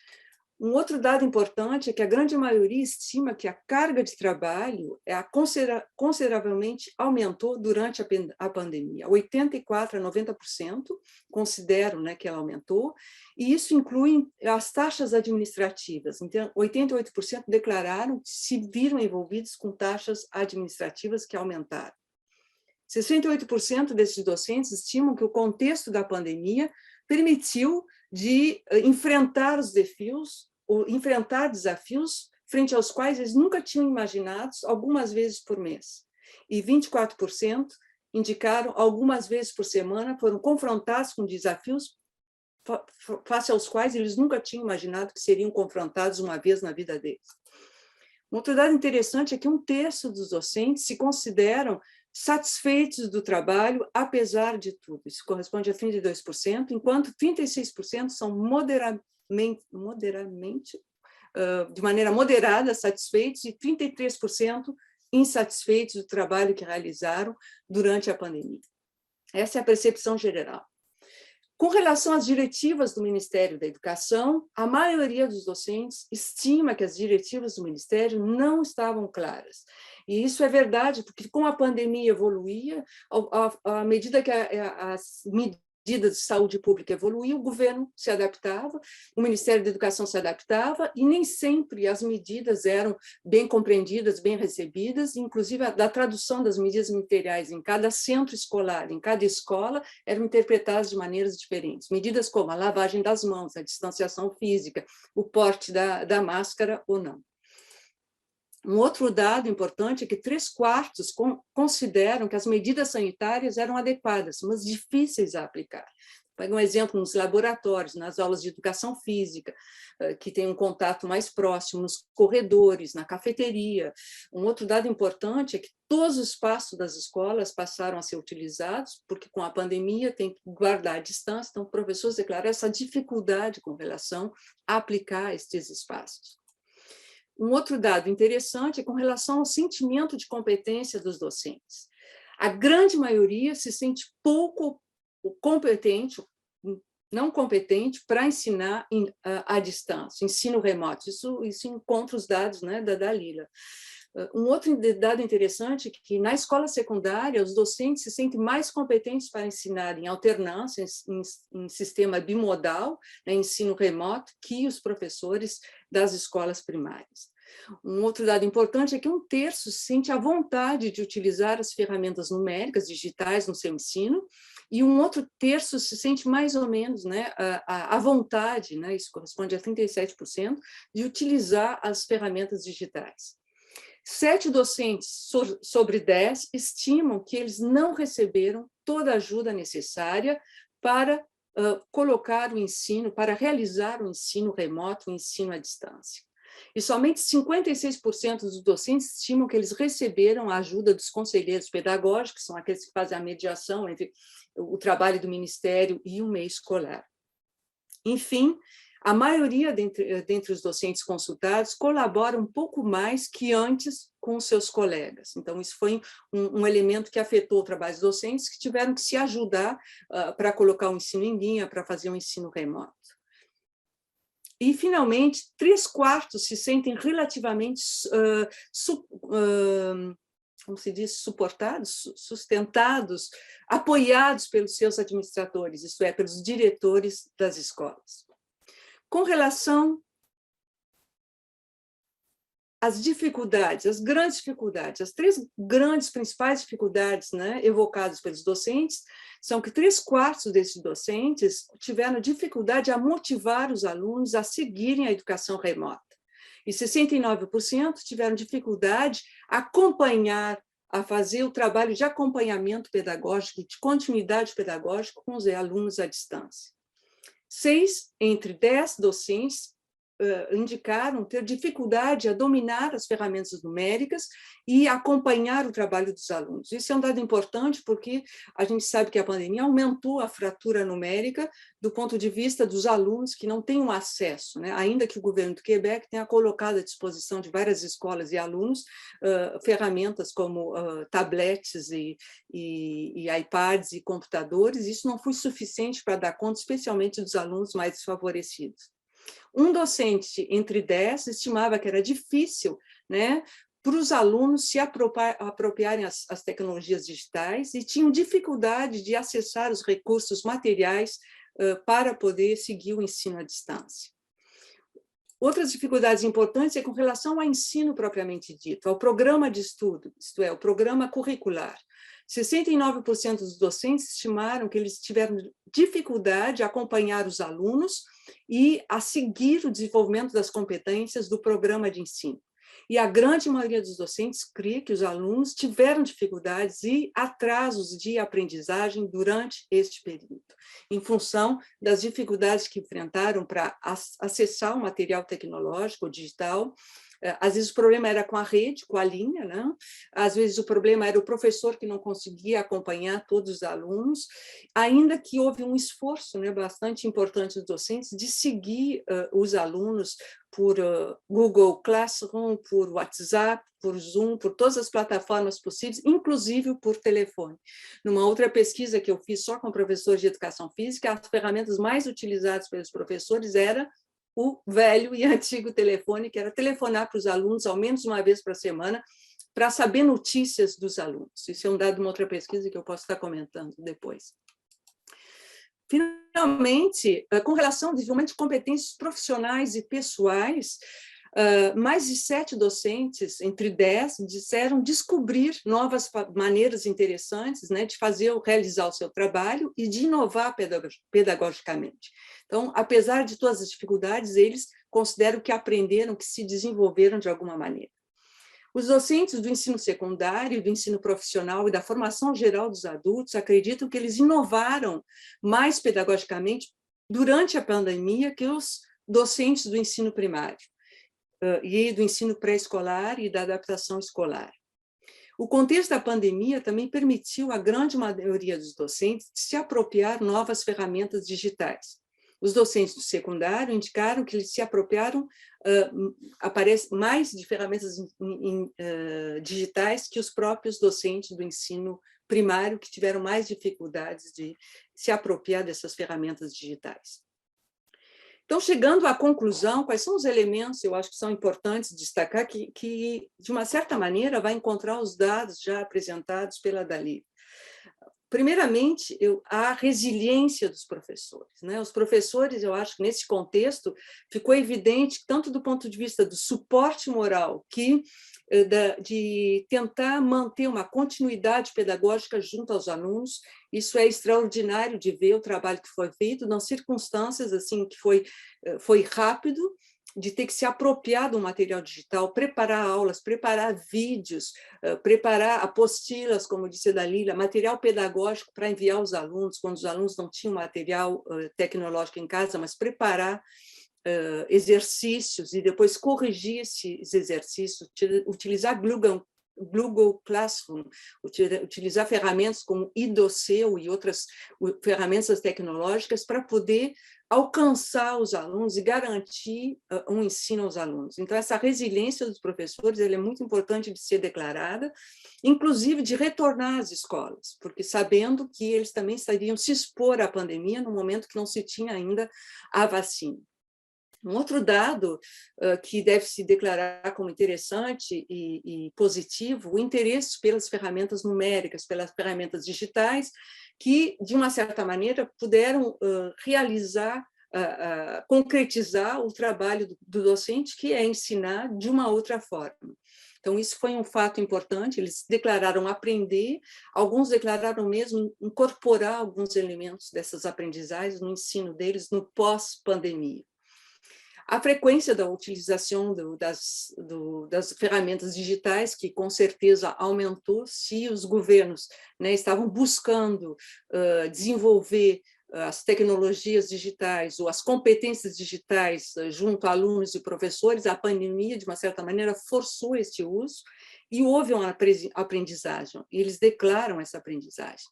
Um outro dado importante é que a grande maioria estima que a carga de trabalho consideravelmente aumentou durante a pandemia. 84% a 90% consideram, né, que ela aumentou, e isso inclui as taxas administrativas. Então, 88% declararam que se viram envolvidos com taxas administrativas que aumentaram. 68% desses docentes estimam que o contexto da pandemia permitiu de enfrentar os desafios, ou enfrentar desafios frente aos quais eles nunca tinham imaginado, algumas vezes por mês. E 24% indicaram algumas vezes por semana foram confrontados com desafios face aos quais eles nunca tinham imaginado que seriam confrontados uma vez na vida deles. Um outro dado interessante é que 1/3 dos docentes se consideram satisfeitos do trabalho, apesar de tudo. Isso corresponde a 32%, enquanto 36% são de maneira moderada, satisfeitos, e 33% insatisfeitos do trabalho que realizaram durante a pandemia. Essa é a percepção geral. Com relação às diretivas do Ministério da Educação, a maioria dos docentes estima que as diretivas do Ministério não estavam claras. E isso é verdade, porque com a pandemia evoluía, à medida que as medidas de saúde pública evoluíam, o governo se adaptava, o Ministério da Educação se adaptava, e nem sempre as medidas eram bem compreendidas, bem recebidas, inclusive da tradução das medidas ministeriais em cada centro escolar, em cada escola, eram interpretadas de maneiras diferentes. Medidas como a lavagem das mãos, a distanciação física, o porte da máscara ou não. Um outro dado importante é que 3/4 consideram que as medidas sanitárias eram adequadas, mas difíceis a aplicar. Pega um exemplo nos laboratórios, nas aulas de educação física, que tem um contato mais próximo, nos corredores, na cafeteria. Um outro dado importante é que todos os espaços das escolas passaram a ser utilizados, porque com a pandemia tem que guardar a distância, então professores declararam essa dificuldade com relação a aplicar estes espaços. Um outro dado interessante é com relação ao sentimento de competência dos docentes. A grande maioria se sente pouco competente, não competente, para ensinar à distância, ensino remoto. Isso encontra os dados, né, da Dalila. Um outro dado interessante é que, na escola secundária, os docentes se sentem mais competentes para ensinar em alternância, em sistema bimodal, né, ensino remoto, que os professores das escolas primárias. Um outro dado importante é que 1/3 se sente à vontade de utilizar as ferramentas numéricas digitais no seu ensino, e um outro terço se sente mais ou menos, né, à vontade, né, isso corresponde a 37%, de utilizar as ferramentas digitais. 7 docentes sobre 10 estimam que eles não receberam toda a ajuda necessária para colocar o ensino, para realizar o ensino remoto, o ensino à distância. E somente 56% dos docentes estimam que eles receberam a ajuda dos conselheiros pedagógicos, que são aqueles que fazem a mediação entre o trabalho do Ministério e o meio escolar. Enfim, a maioria dentre os docentes consultados colabora um pouco mais que antes com os seus colegas. Então, isso foi um elemento que afetou o trabalho dos docentes, que tiveram que se ajudar para colocar o ensino em linha, para fazer um ensino remoto. E, finalmente, 3/4 se sentem relativamente, como se diz, suportados, sustentados, apoiados pelos seus administradores, isto é, pelos diretores das escolas. Com relação às dificuldades, as grandes dificuldades, as 3 grandes principais dificuldades, né, evocadas pelos docentes, são que 3/4 desses docentes tiveram dificuldade a motivar os alunos a seguirem a educação remota. E 69% tiveram dificuldade a acompanhar, a fazer o trabalho de acompanhamento pedagógico, de continuidade pedagógica com os alunos à distância. 6 entre 10 docentes indicaram ter dificuldade a dominar as ferramentas numéricas e acompanhar o trabalho dos alunos. Isso é um dado importante porque a gente sabe que a pandemia aumentou a fratura numérica do ponto de vista dos alunos que não têm um acesso, né? Ainda que o governo do Quebec tenha colocado à disposição de várias escolas e alunos ferramentas como tablets e iPads e computadores, isso não foi suficiente para dar conta, especialmente dos alunos mais desfavorecidos. Um docente entre 10 estimava que era difícil, né, para os alunos se apropriarem as tecnologias digitais e tinham dificuldade de acessar os recursos materiais para poder seguir o ensino à distância. Outras dificuldades importantes é com relação ao ensino propriamente dito, ao programa de estudo, isto é, o programa curricular. 69% dos docentes estimaram que eles tiveram dificuldade a acompanhar os alunos e a seguir o desenvolvimento das competências do programa de ensino. E a grande maioria dos docentes crê que os alunos tiveram dificuldades e atrasos de aprendizagem durante este período, em função das dificuldades que enfrentaram para acessar o material tecnológico, digital. Às vezes o problema era com a rede, com a linha, né? Às vezes o problema era o professor que não conseguia acompanhar todos os alunos, ainda que houve um esforço, né, bastante importante dos docentes de seguir os alunos por Google Classroom, por WhatsApp, por Zoom, por todas as plataformas possíveis, inclusive por telefone. Numa outra pesquisa que eu fiz só com professores de educação física, as ferramentas mais utilizadas pelos professores era o velho e antigo telefone, que era telefonar para os alunos ao menos uma vez por semana, para saber notícias dos alunos. Isso é um dado de uma outra pesquisa que eu posso estar comentando depois. Finalmente, com relação ao desenvolvimento de competências profissionais e pessoais, mais de 7 docentes, entre 10, disseram descobrir novas maneiras interessantes, né, de realizar o seu trabalho e de inovar pedagogicamente. Então, apesar de todas as dificuldades, eles consideram que aprenderam, que se desenvolveram de alguma maneira. Os docentes do ensino secundário, do ensino profissional e da formação geral dos adultos acreditam que eles inovaram mais pedagogicamente durante a pandemia que os docentes do ensino primário e do ensino pré-escolar e da adaptação escolar. O contexto da pandemia também permitiu à grande maioria dos docentes se apropriar novas ferramentas digitais. Os docentes do secundário indicaram que eles se apropriaram mais de ferramentas digitais que os próprios docentes do ensino primário, que tiveram mais dificuldades de se apropriar dessas ferramentas digitais. Então, chegando à conclusão, quais são os elementos, eu acho que são importantes destacar, que de uma certa maneira, vai encontrar os dados já apresentados pela Dalila. Primeiramente, a resiliência dos professores, né? Os professores, eu acho que nesse contexto ficou evidente, tanto do ponto de vista do suporte moral, de tentar manter uma continuidade pedagógica junto aos alunos. Isso é extraordinário de ver o trabalho que foi feito, nas circunstâncias assim que foi rápido, de ter que se apropriar do material digital, preparar aulas, preparar vídeos, preparar apostilas, como disse a Dalila, material pedagógico para enviar aos alunos, quando os alunos não tinham material tecnológico em casa, mas preparar exercícios e depois corrigir esses exercícios, utilizar Google Classroom, utilizar ferramentas como Idoceu e outras ferramentas tecnológicas para poder alcançar os alunos e garantir um ensino aos alunos. Então, essa resiliência dos professores ela é muito importante de ser declarada, inclusive de retornar às escolas, porque sabendo que eles também estariam se expor à pandemia no momento que não se tinha ainda a vacina. Um outro dado que deve se declarar como interessante e positivo, o interesse pelas ferramentas numéricas, pelas ferramentas digitais, que, de uma certa maneira, puderam realizar, concretizar o trabalho do docente, que é ensinar de uma outra forma. Então, isso foi um fato importante, eles declararam aprender, alguns declararam mesmo incorporar alguns elementos dessas aprendizagens no ensino deles no pós-pandemia. A frequência da utilização das ferramentas digitais, que com certeza aumentou, se os governos, né, estavam buscando desenvolver as tecnologias digitais ou as competências digitais junto a alunos e professores, a pandemia, de uma certa maneira, forçou este uso e houve uma aprendizagem, e eles declaram essa aprendizagem.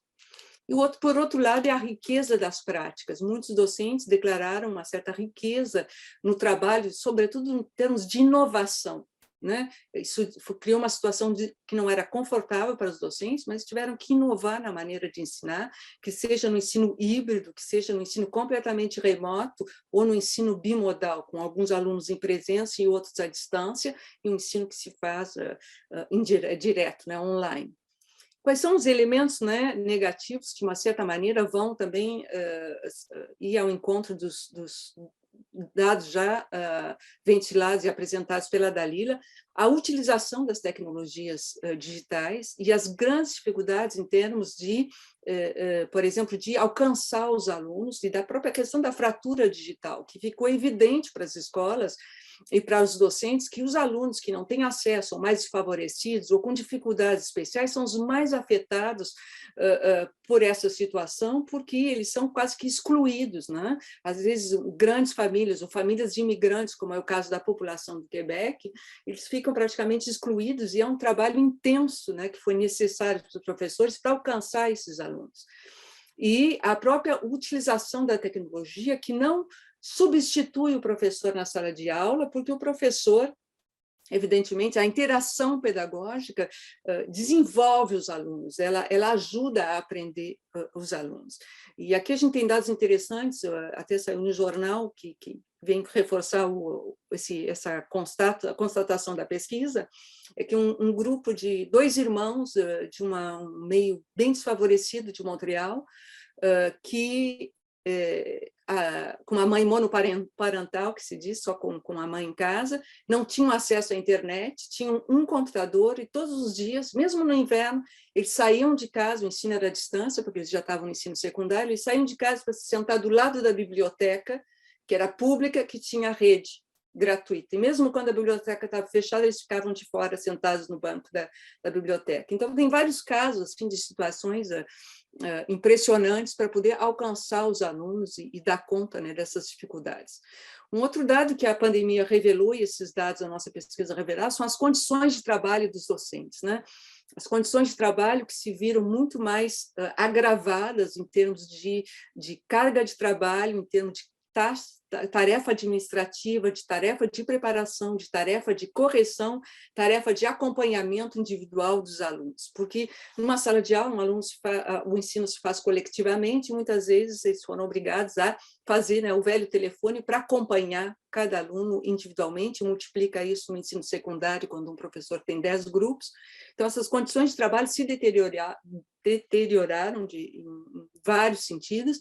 E por outro lado, é a riqueza das práticas. Muitos docentes declararam uma certa riqueza no trabalho, sobretudo em termos de inovação, né? Isso criou uma situação que não era confortável para os docentes, mas tiveram que inovar na maneira de ensinar, que seja no ensino híbrido, que seja no ensino completamente remoto, ou no ensino bimodal, com alguns alunos em presença e outros à distância, e um ensino que se faz direto, né, online. Quais são os elementos, né, negativos que, de uma certa maneira, vão também ir ao encontro dos dados já ventilados e apresentados pela Dalila? A utilização das tecnologias digitais e as grandes dificuldades em termos de, por exemplo, de alcançar os alunos e da própria questão da fratura digital, que ficou evidente para as escolas e para os docentes que os alunos que não têm acesso ou mais desfavorecidos ou com dificuldades especiais são os mais afetados por essa situação, porque eles são quase que excluídos, né? Às vezes, grandes famílias ou famílias de imigrantes, como é o caso da população do Quebec, eles ficam praticamente excluídos e é um trabalho intenso, né, que foi necessário para os professores para alcançar esses alunos. E a própria utilização da tecnologia, que não substitui o professor na sala de aula, porque o professor, evidentemente, a interação pedagógica desenvolve os alunos, ela ajuda a aprender os alunos. E aqui a gente tem dados interessantes, até saiu no jornal, que vem reforçar essa constatação da pesquisa, é que um grupo de 2 irmãos de um meio bem desfavorecido de Montreal, que com uma mãe monoparental, que se diz, só com a mãe em casa, não tinham acesso à internet, tinham um computador e todos os dias, mesmo no inverno, eles saíam de casa, o ensino era à distância, porque eles já estavam no ensino secundário, eles saíam de casa para se sentar do lado da biblioteca, que era pública, que tinha rede gratuita. E mesmo quando a biblioteca estava fechada, eles ficavam de fora, sentados no banco da biblioteca. Então, tem vários casos assim, de situações impressionantes para poder alcançar os alunos e dar conta, né, dessas dificuldades. Um outro dado que a pandemia revelou, e esses dados a nossa pesquisa revelaram, são as condições de trabalho dos docentes, né? As condições de trabalho que se viram muito mais agravadas em termos de carga de trabalho, em termos de tarefa administrativa, de tarefa de preparação, de tarefa de correção, tarefa de acompanhamento individual dos alunos, porque numa sala de aula, o ensino se faz coletivamente, e muitas vezes eles foram obrigados a fazer, né, o velho telefone para acompanhar cada aluno individualmente, multiplica isso no ensino secundário, quando um professor tem 10 grupos. Então, essas condições de trabalho se deterioraram em vários sentidos.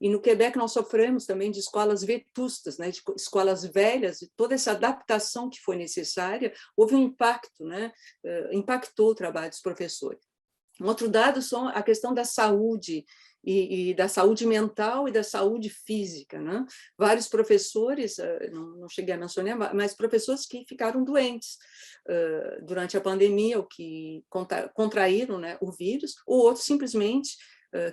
E no Quebec nós sofremos também de escolas vetustas, né, de escolas velhas, e toda essa adaptação que foi necessária, houve um impacto, né, impactou o trabalho dos professores. Um outro dado são a questão da saúde, e da saúde mental e da saúde física, né? Vários professores, não cheguei a mencionar, mas professores que ficaram doentes durante a pandemia, ou que contraíram, né, o vírus, ou outros simplesmente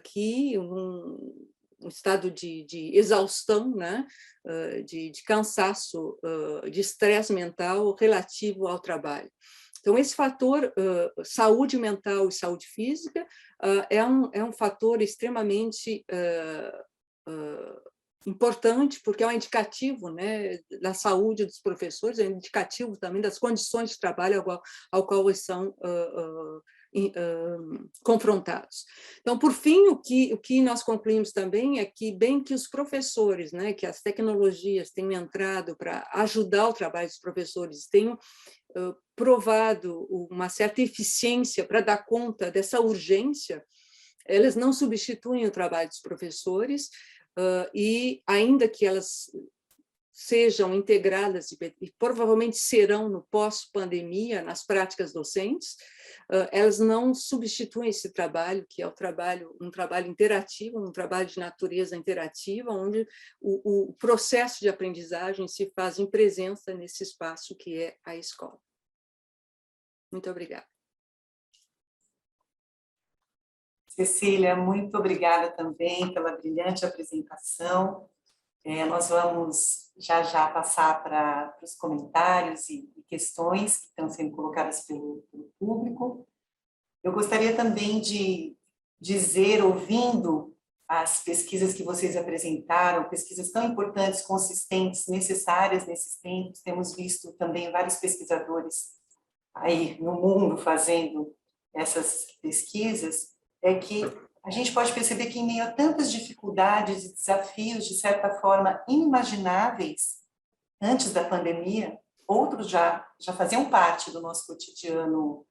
que um estado de exaustão, né, de cansaço, de estresse mental relativo ao trabalho. Então, esse fator, saúde mental e saúde física, é um fator extremamente importante, porque é um indicativo, né, da saúde dos professores, é um indicativo também das condições de trabalho ao qual eles são confrontados. Então, por fim, o que nós concluímos também é que, bem que os professores, né, que as tecnologias tenham entrado para ajudar o trabalho dos professores, tenham provado uma certa eficiência para dar conta dessa urgência, elas não substituem o trabalho dos professores, e ainda que elas sejam integradas, e provavelmente serão no pós-pandemia, nas práticas docentes, elas não substituem esse trabalho, que é um trabalho interativo, um trabalho de natureza interativa, onde o processo de aprendizagem se faz em presença nesse espaço que é a escola. Muito obrigada. Cecília, muito obrigada também pela brilhante apresentação. Nós vamos já passar para os comentários e questões que estão sendo colocadas pelo público. Eu gostaria também de dizer, ouvindo as pesquisas que vocês apresentaram, pesquisas tão importantes, consistentes, necessárias nesses tempos, temos visto também vários pesquisadores aí no mundo fazendo essas pesquisas, é que a gente pode perceber que, em meio a tantas dificuldades e desafios, de certa forma, inimagináveis, antes da pandemia, outros já faziam parte do nosso cotidiano,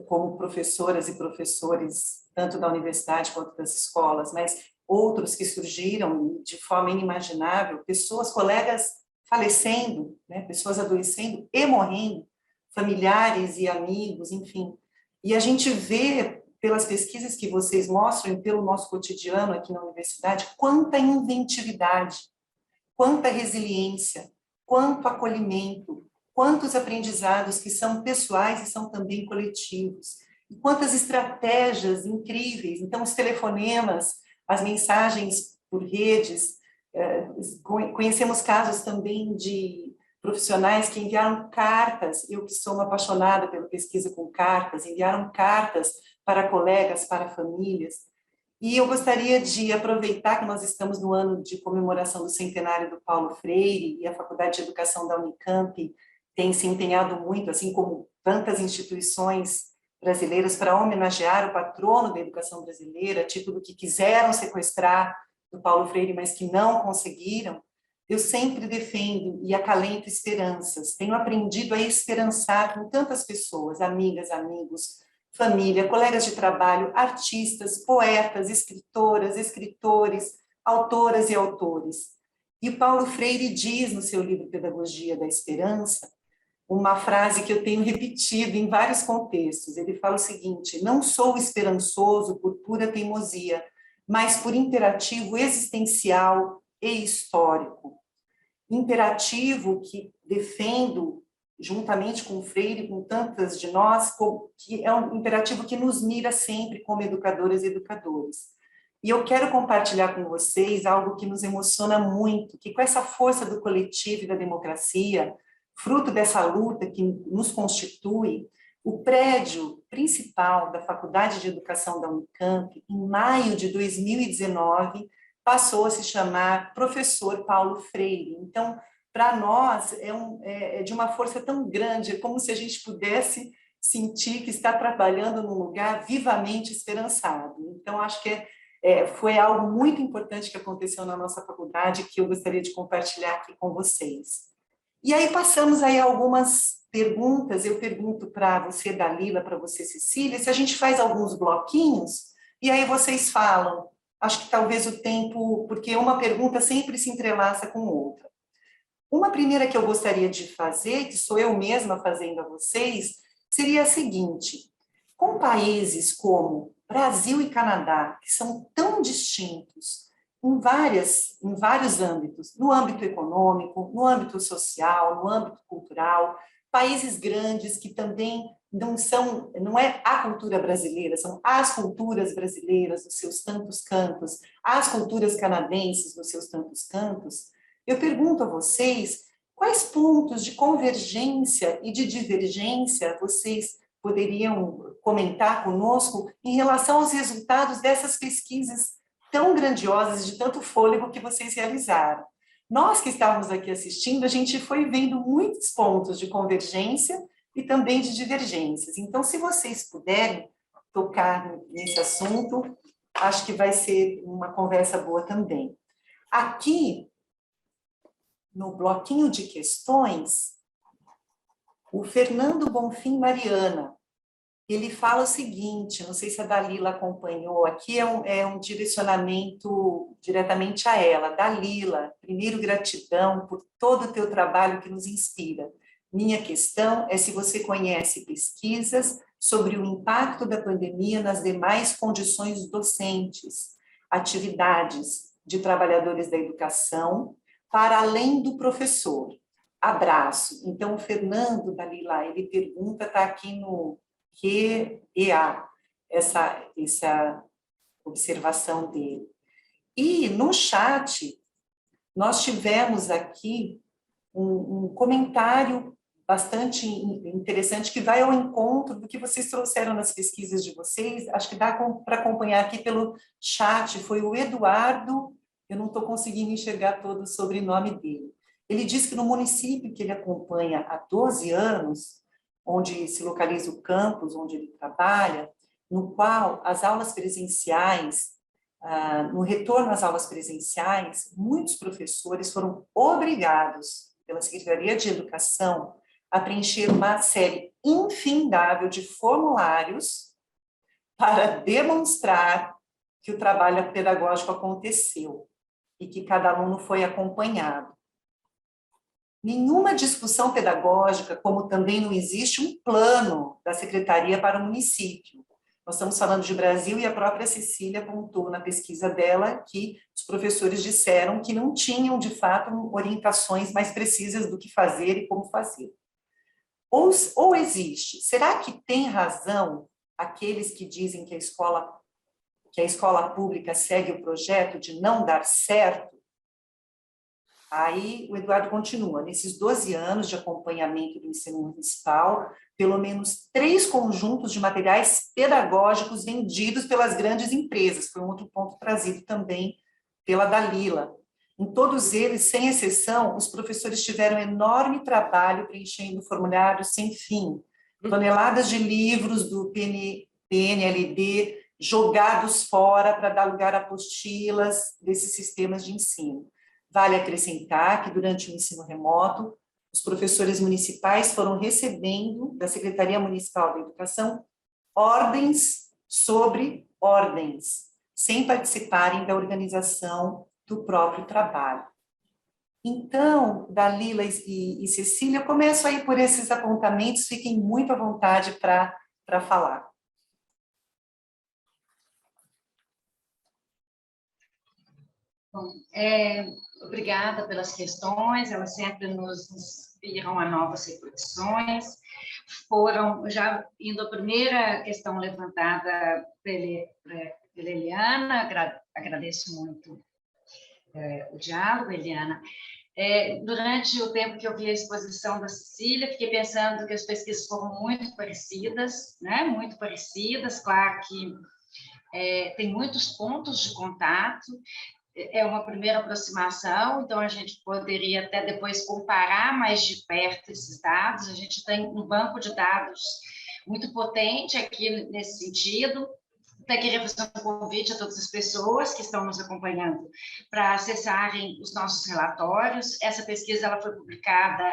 como professoras e professores, tanto da universidade quanto das escolas, mas outros que surgiram de forma inimaginável, colegas falecendo, né, pessoas adoecendo e morrendo, familiares e amigos, enfim. E a gente vê, pelas pesquisas que vocês mostram e pelo nosso cotidiano aqui na universidade, quanta inventividade, quanta resiliência, quanto acolhimento, quantos aprendizados que são pessoais e são também coletivos, e quantas estratégias incríveis. Então, os telefonemas, as mensagens por redes, conhecemos casos também de profissionais que enviaram cartas, eu que sou uma apaixonada pela pesquisa com cartas, enviaram cartas para colegas, para famílias. E eu gostaria de aproveitar que nós estamos no ano de comemoração do centenário do Paulo Freire, e a Faculdade de Educação da Unicamp tem se empenhado muito, assim como tantas instituições brasileiras, para homenagear o patrono da educação brasileira, título que quiseram sequestrar do Paulo Freire, mas que não conseguiram. Eu sempre defendo e acalento esperanças. Tenho aprendido a esperançar com tantas pessoas, amigas, amigos, família, colegas de trabalho, artistas, poetas, escritoras, escritores, autoras e autores. E o Paulo Freire diz no seu livro Pedagogia da Esperança uma frase que eu tenho repetido em vários contextos. Ele fala o seguinte: não sou esperançoso por pura teimosia, mas por imperativo existencial e histórico. Imperativo que defendo juntamente com o Freire, com tantas de nós, que é um imperativo que nos mira sempre como educadoras e educadores. E eu quero compartilhar com vocês algo que nos emociona muito, que com essa força do coletivo e da democracia, fruto dessa luta que nos constitui, o prédio principal da Faculdade de Educação da Unicamp, em maio de 2019, passou a se chamar Professor Paulo Freire. Então, para nós, é de uma força tão grande, é como se a gente pudesse sentir que está trabalhando num lugar vivamente esperançado. Então, acho que foi algo muito importante que aconteceu na nossa faculdade, que eu gostaria de compartilhar aqui com vocês. E aí passamos aí algumas perguntas, eu pergunto para você, Dalila, para você, Cecília, se a gente faz alguns bloquinhos, e aí vocês falam. Acho que talvez o tempo, porque uma pergunta sempre se entrelaça com outra. Uma primeira que eu gostaria de fazer, que sou eu mesma fazendo a vocês, seria a seguinte: com países como Brasil e Canadá, que são tão distintos em vários âmbitos, no âmbito econômico, no âmbito social, no âmbito cultural, países grandes que também não é a cultura brasileira, são as culturas brasileiras nos seus tantos cantos, as culturas canadenses nos seus tantos cantos. Eu pergunto a vocês, quais pontos de convergência e de divergência vocês poderiam comentar conosco em relação aos resultados dessas pesquisas tão grandiosas, de tanto fôlego que vocês realizaram? Nós que estávamos aqui assistindo, a gente foi vendo muitos pontos de convergência e também de divergências. Então, se vocês puderem tocar nesse assunto, acho que vai ser uma conversa boa também. Aqui, no bloquinho de questões, o Fernando Bonfim Mariana, ele fala o seguinte, não sei se a Dalila acompanhou, aqui é um direcionamento diretamente a ela. Dalila, primeiro, gratidão por todo o teu trabalho que nos inspira. Minha questão é se você conhece pesquisas sobre o impacto da pandemia nas demais condições docentes, atividades de trabalhadores da educação, para além do professor. Abraço. Então, o Fernando, Dalila, ele pergunta, está aqui no QEA, essa observação dele. E no chat, nós tivemos aqui um comentário bastante interessante que vai ao encontro do que vocês trouxeram nas pesquisas de vocês. Acho que dá para acompanhar aqui pelo chat. Foi o Eduardo, eu não estou conseguindo enxergar todo o sobrenome dele. Ele diz que no município que ele acompanha há 12 anos, onde se localiza o campus onde ele trabalha, no qual as aulas presenciais, no retorno às aulas presenciais, muitos professores foram obrigados pela Secretaria de Educação a preencher uma série infindável de formulários para demonstrar que o trabalho pedagógico aconteceu e que cada aluno foi acompanhado. Nenhuma discussão pedagógica, como também não existe um plano da Secretaria para o município. Nós estamos falando de Brasil e a própria Cecília apontou na pesquisa dela que os professores disseram que não tinham, de fato, orientações mais precisas do que fazer e como fazer. Ou existe, será que tem razão aqueles que dizem que a escola pública segue o projeto de não dar certo? Aí o Eduardo continua, nesses 12 anos de acompanhamento do ensino municipal, pelo menos 3 conjuntos de materiais pedagógicos vendidos pelas grandes empresas, foi um outro ponto trazido também pela Dalila. Em todos eles, sem exceção, os professores tiveram enorme trabalho preenchendo formulários sem fim, toneladas de livros do PNLD jogados fora para dar lugar a apostilas desses sistemas de ensino. Vale acrescentar que, durante o ensino remoto, os professores municipais foram recebendo da Secretaria Municipal da Educação ordens sobre ordens, sem participarem da organização do próprio trabalho. Então, Dalila e Cecília, eu começo aí por esses apontamentos, fiquem muito à vontade para falar. Bom, obrigada pelas questões, elas sempre nos inspiram a novas reflexões. Já indo à primeira questão levantada pela Eliana, agradeço muito o diálogo, Eliana. Durante o tempo que eu vi a exposição da Cecília, fiquei pensando que as pesquisas foram muito parecidas, né? Muito parecidas, claro que tem muitos pontos de contato, é uma primeira aproximação, então a gente poderia até depois comparar mais de perto esses dados. A gente tem um banco de dados muito potente aqui nesse sentido. Até queria fazer um convite a todas as pessoas que estão nos acompanhando para acessarem os nossos relatórios. Essa pesquisa ela foi publicada,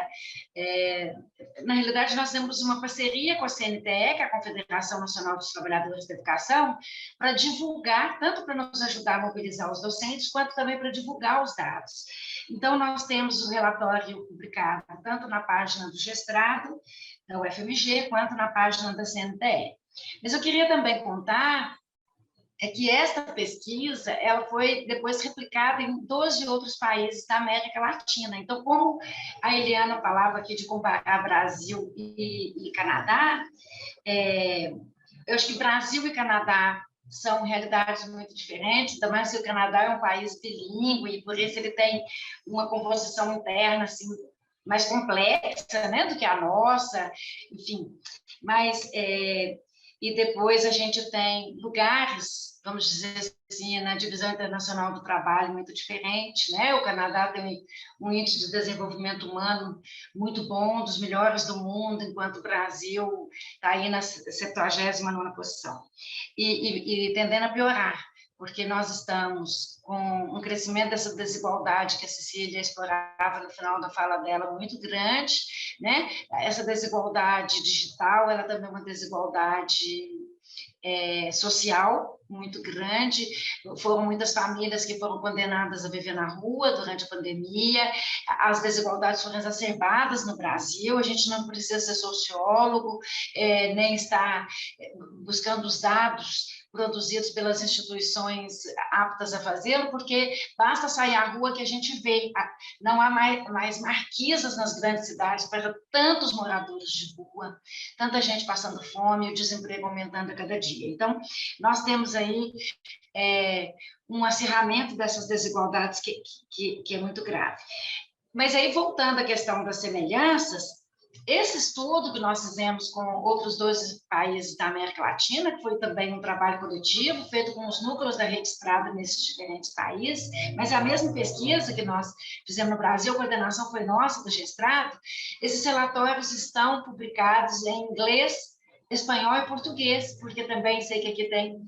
na realidade, nós temos uma parceria com a CNTE, que é a Confederação Nacional dos Trabalhadores da Educação, para divulgar, tanto para nos ajudar a mobilizar os docentes, quanto também para divulgar os dados. Então, nós temos o relatório publicado tanto na página do Gestrado, da UFMG, quanto na página da CNTE. Mas eu queria também contar que esta pesquisa ela foi depois replicada em 12 outros países da América Latina. Então, como a Eliana falava aqui de comparar Brasil e Canadá, eu acho que Brasil e Canadá são realidades muito diferentes, também se o Canadá é um país bilíngue, e por isso ele tem uma composição interna assim, mais complexa, né, do que a nossa, enfim. Mas e depois a gente tem lugares, vamos dizer assim, na divisão internacional do trabalho muito diferente, né? O Canadá tem um índice de desenvolvimento humano muito bom, dos melhores do mundo, enquanto o Brasil está aí na 79ª posição. E tendendo a piorar, porque nós estamos com um crescimento dessa desigualdade que a Cecília explorava no final da fala dela, muito grande, né? Essa desigualdade digital, ela também é uma desigualdade social muito grande. Foram muitas famílias que foram condenadas a viver na rua durante a pandemia. As desigualdades foram exacerbadas no Brasil. A gente não precisa ser sociólogo, nem estar buscando os dados produzidos pelas instituições aptas a fazê-lo, porque basta sair à rua que a gente vê. Não há mais marquisas nas grandes cidades para tantos moradores de rua, tanta gente passando fome, o desemprego aumentando a cada dia. Então, nós temos aí um acirramento dessas desigualdades que é muito grave. Mas aí, voltando à questão das semelhanças, esse estudo que nós fizemos com outros 12 países da América Latina, que foi também um trabalho coletivo, feito com os núcleos da Rede Estrada nesses diferentes países, mas a mesma pesquisa que nós fizemos no Brasil, a coordenação foi nossa, do Gestrado, esses relatórios estão publicados em inglês, espanhol e português, porque também sei que aqui tem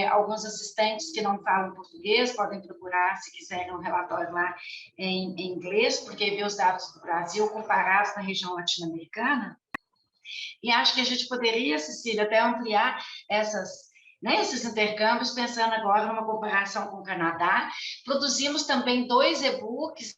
alguns assistentes que não falam português, podem procurar, se quiserem, um relatório lá em inglês, porque vê os dados do Brasil comparados na região latino-americana. E acho que a gente poderia, Cecília, até ampliar esses intercâmbios, pensando agora numa comparação com o Canadá. Produzimos também 2 e-books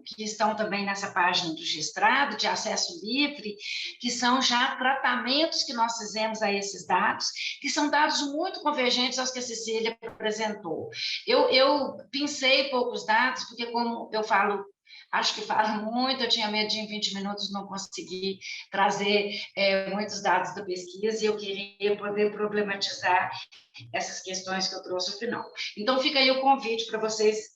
que estão também nessa página do Gestrado, de acesso livre, que são já tratamentos que nós fizemos a esses dados, que são dados muito convergentes aos que a Cecília apresentou. Eu pincei poucos dados, porque como eu falo, acho que falo muito, eu tinha medo de em 20 minutos não conseguir trazer muitos dados da pesquisa, e eu queria poder problematizar essas questões que eu trouxe ao final. Então, fica aí o convite para vocês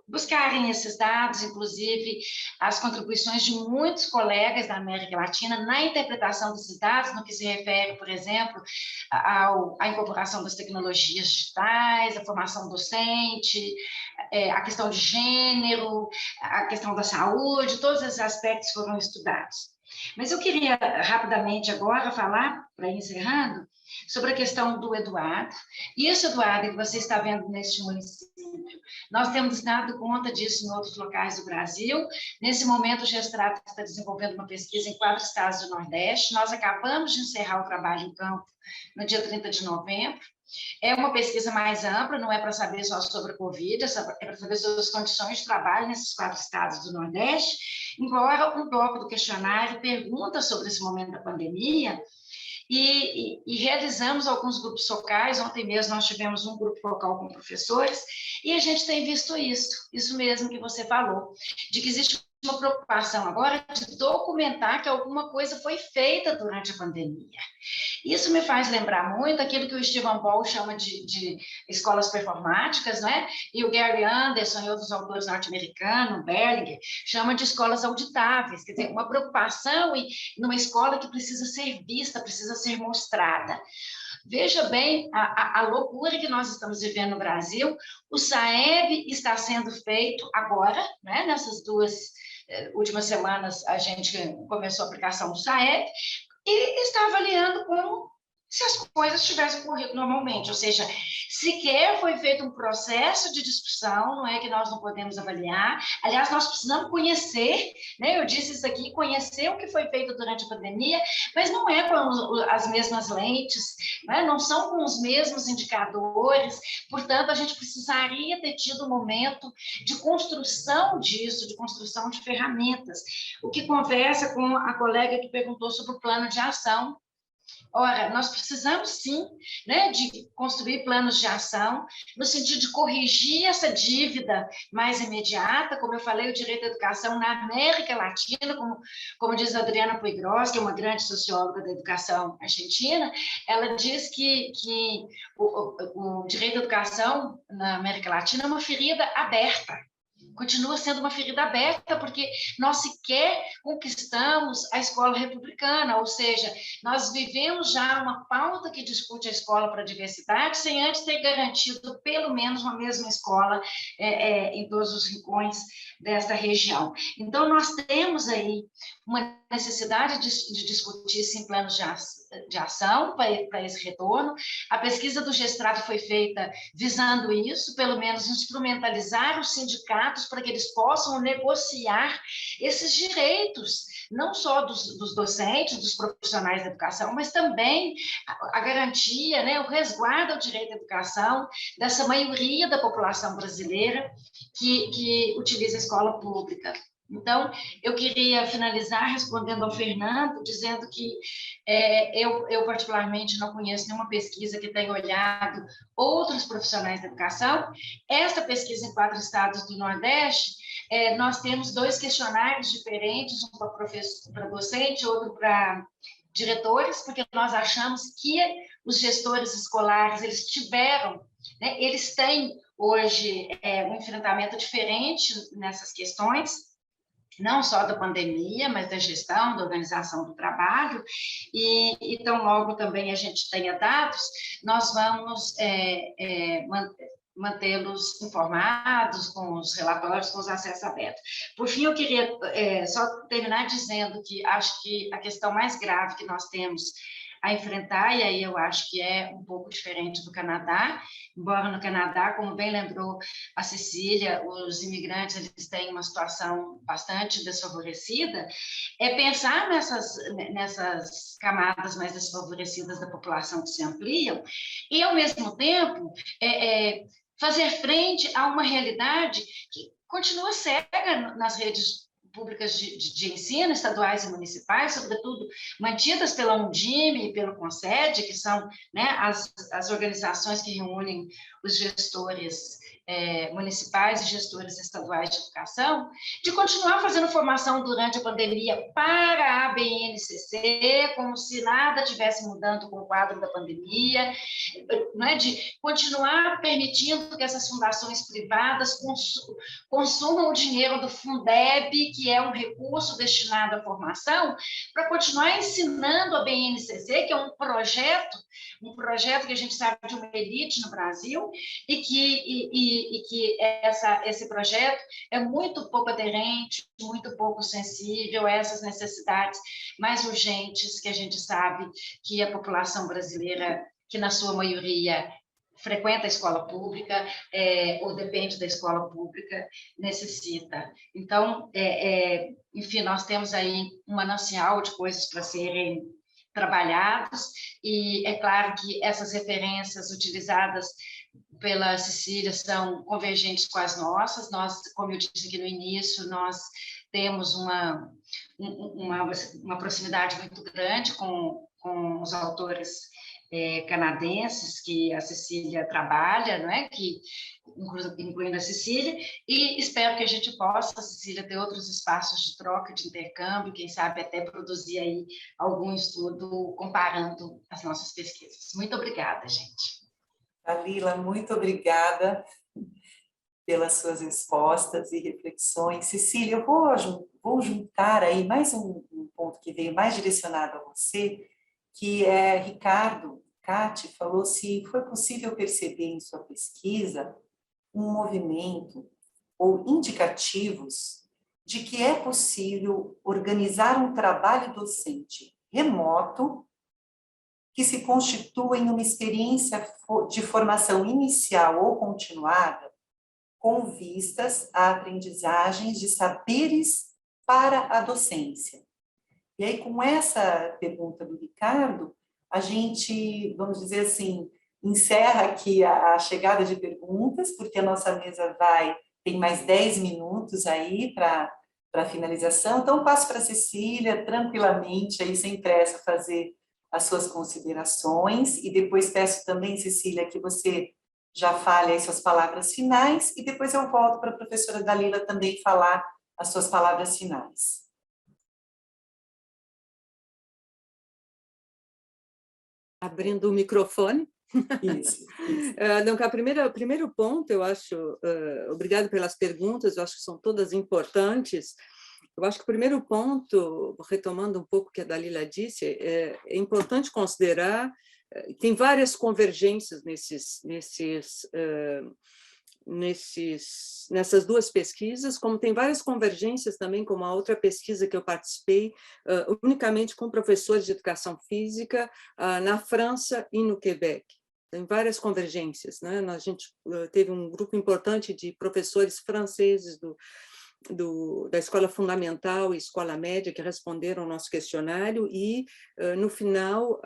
buscarem esses dados, inclusive as contribuições de muitos colegas da América Latina na interpretação desses dados, no que se refere, por exemplo, à incorporação das tecnologias digitais, a formação docente, a questão de gênero, a questão da saúde, todos esses aspectos foram estudados. Mas eu queria rapidamente agora falar, para ir encerrando, sobre a questão do Eduardo. E esse Eduardo que você está vendo neste município, nós temos dado conta disso em outros locais do Brasil. Nesse momento, o Gestrado está desenvolvendo uma pesquisa em 4 estados do Nordeste. Nós acabamos de encerrar o trabalho em campo no dia 30 de novembro. É uma pesquisa mais ampla, não é para saber só sobre a Covid, é para saber sobre as condições de trabalho nesses 4 estados do Nordeste, embora um bloco do questionário pergunta sobre esse momento da pandemia, e realizamos alguns grupos focais. Ontem mesmo nós tivemos um grupo focal com professores, e a gente tem visto isso mesmo que você falou, de que existe uma preocupação agora de documentar que alguma coisa foi feita durante a pandemia. Isso me faz lembrar muito aquilo que o Stephen Ball chama de escolas performáticas, né? E o Gary Anderson e outros autores norte-americanos, Berlinger, chamam de escolas auditáveis, quer dizer, uma preocupação numa escola que precisa ser vista, precisa ser mostrada. Veja bem a loucura que nós estamos vivendo no Brasil. O SAEB está sendo feito agora, né? Nessas 2 últimas semanas, a gente começou a aplicação do SAEB e está avaliando como se as coisas tivessem corrido normalmente, ou seja, sequer foi feito um processo de discussão, não é que nós não podemos avaliar, aliás, nós precisamos conhecer, né? Eu disse isso aqui, conhecer o que foi feito durante a pandemia, mas não é com as mesmas lentes, né? Não são com os mesmos indicadores, portanto, a gente precisaria ter tido um momento de construção disso, de construção de ferramentas, o que conversa com a colega que perguntou sobre o plano de ação. Ora, nós precisamos, sim, né, de construir planos de ação, no sentido de corrigir essa dívida mais imediata, como eu falei, o direito à educação na América Latina, como diz a Adriana Puigros, que é uma grande socióloga da educação argentina, ela diz que o direito à educação na América Latina é uma ferida aberta, continua sendo uma ferida aberta, porque nós sequer conquistamos a escola republicana, ou seja, nós vivemos já uma pauta que discute a escola para a diversidade, sem antes ter garantido pelo menos uma mesma escola em todos os rincões desta região. Então, nós temos aí uma necessidade de discutir, sim, planos de ação para esse retorno. A pesquisa do Gestrado foi feita visando isso, pelo menos instrumentalizar os sindicatos para que eles possam negociar esses direitos, não só dos docentes, dos profissionais da educação, mas também a garantia, né, o resguardo ao direito à educação dessa maioria da população brasileira que utiliza a escola pública. Então, eu queria finalizar respondendo ao Fernando, dizendo que eu particularmente não conheço nenhuma pesquisa que tenha olhado outros profissionais da educação. Esta pesquisa em 4 estados do Nordeste, nós temos 2 questionários diferentes, um para docente, outro para diretores, porque nós achamos que os gestores escolares, eles tiveram, né, eles têm hoje um enfrentamento diferente nessas questões, não só da pandemia, mas da gestão, da organização do trabalho, e tão logo também a gente tenha dados, nós vamos mantê-los informados com os relatórios, com os acessos abertos. Por fim, eu queria só terminar dizendo que acho que a questão mais grave que nós temos a enfrentar, e aí eu acho que é um pouco diferente do Canadá, embora no Canadá, como bem lembrou a Cecília, os imigrantes eles têm uma situação bastante desfavorecida, é pensar nessas camadas mais desfavorecidas da população que se ampliam, e, ao mesmo tempo, fazer frente a uma realidade que continua cega nas redes públicas de ensino, estaduais e municipais, sobretudo mantidas pela Undime e pelo Conced, que são, né, as organizações que reúnem os gestores municipais e gestores estaduais de educação, de continuar fazendo formação durante a pandemia para a BNCC, como se nada tivesse mudando com o quadro da pandemia, né, de continuar permitindo que essas fundações privadas consumam o dinheiro do Fundeb, que é um recurso destinado à formação, para continuar ensinando a BNCC, que é um projeto que a gente sabe de uma elite no Brasil, e que esse projeto é muito pouco aderente, muito pouco sensível a essas necessidades mais urgentes que a gente sabe que a população brasileira, que na sua maioria frequenta a escola pública ou depende da escola pública, necessita. Então, enfim, nós temos aí um manancial de coisas para serem trabalhados, e é claro que essas referências utilizadas pela Cecília são convergentes com as nossas. Nós, como eu disse aqui no início, nós temos uma proximidade muito grande com os autores canadenses que a Cecília trabalha, não é? Que, incluindo a Cecília, e espero que a gente possa, Cecília, ter outros espaços de troca, de intercâmbio, quem sabe até produzir aí algum estudo comparando as nossas pesquisas. Muito obrigada, gente. Dalila, muito obrigada pelas suas respostas e reflexões. Cecília, eu vou juntar aí mais um ponto que veio mais direcionado a você, que é Ricardo, Cate falou se foi possível perceber em sua pesquisa um movimento ou indicativos de que é possível organizar um trabalho docente remoto que se constitua em uma experiência de formação inicial ou continuada com vistas a aprendizagens de saberes para a docência. E aí, com essa pergunta do Ricardo, a gente, vamos dizer assim, encerra aqui a chegada de perguntas, porque a nossa mesa tem mais 10 minutos aí para a finalização. Então, passo para a Cecília, tranquilamente, aí, sem pressa, fazer as suas considerações, e depois peço também, Cecília, que você já fale as suas palavras finais, e depois eu volto para a professora Dalila também falar as suas palavras finais. Abrindo o microfone. Isso. Então, o primeiro ponto, eu acho, obrigado pelas perguntas, eu acho que são todas importantes. Eu acho que o primeiro ponto, retomando um pouco o que a Dalila disse, é importante considerar, tem várias convergências nessas duas pesquisas, como tem várias convergências também, como a outra pesquisa que eu participei, unicamente com professores de educação física, na França e no Quebec. Tem várias convergências, né? A gente teve um grupo importante de professores franceses da escola fundamental e escola média que responderam ao nosso questionário e, no final,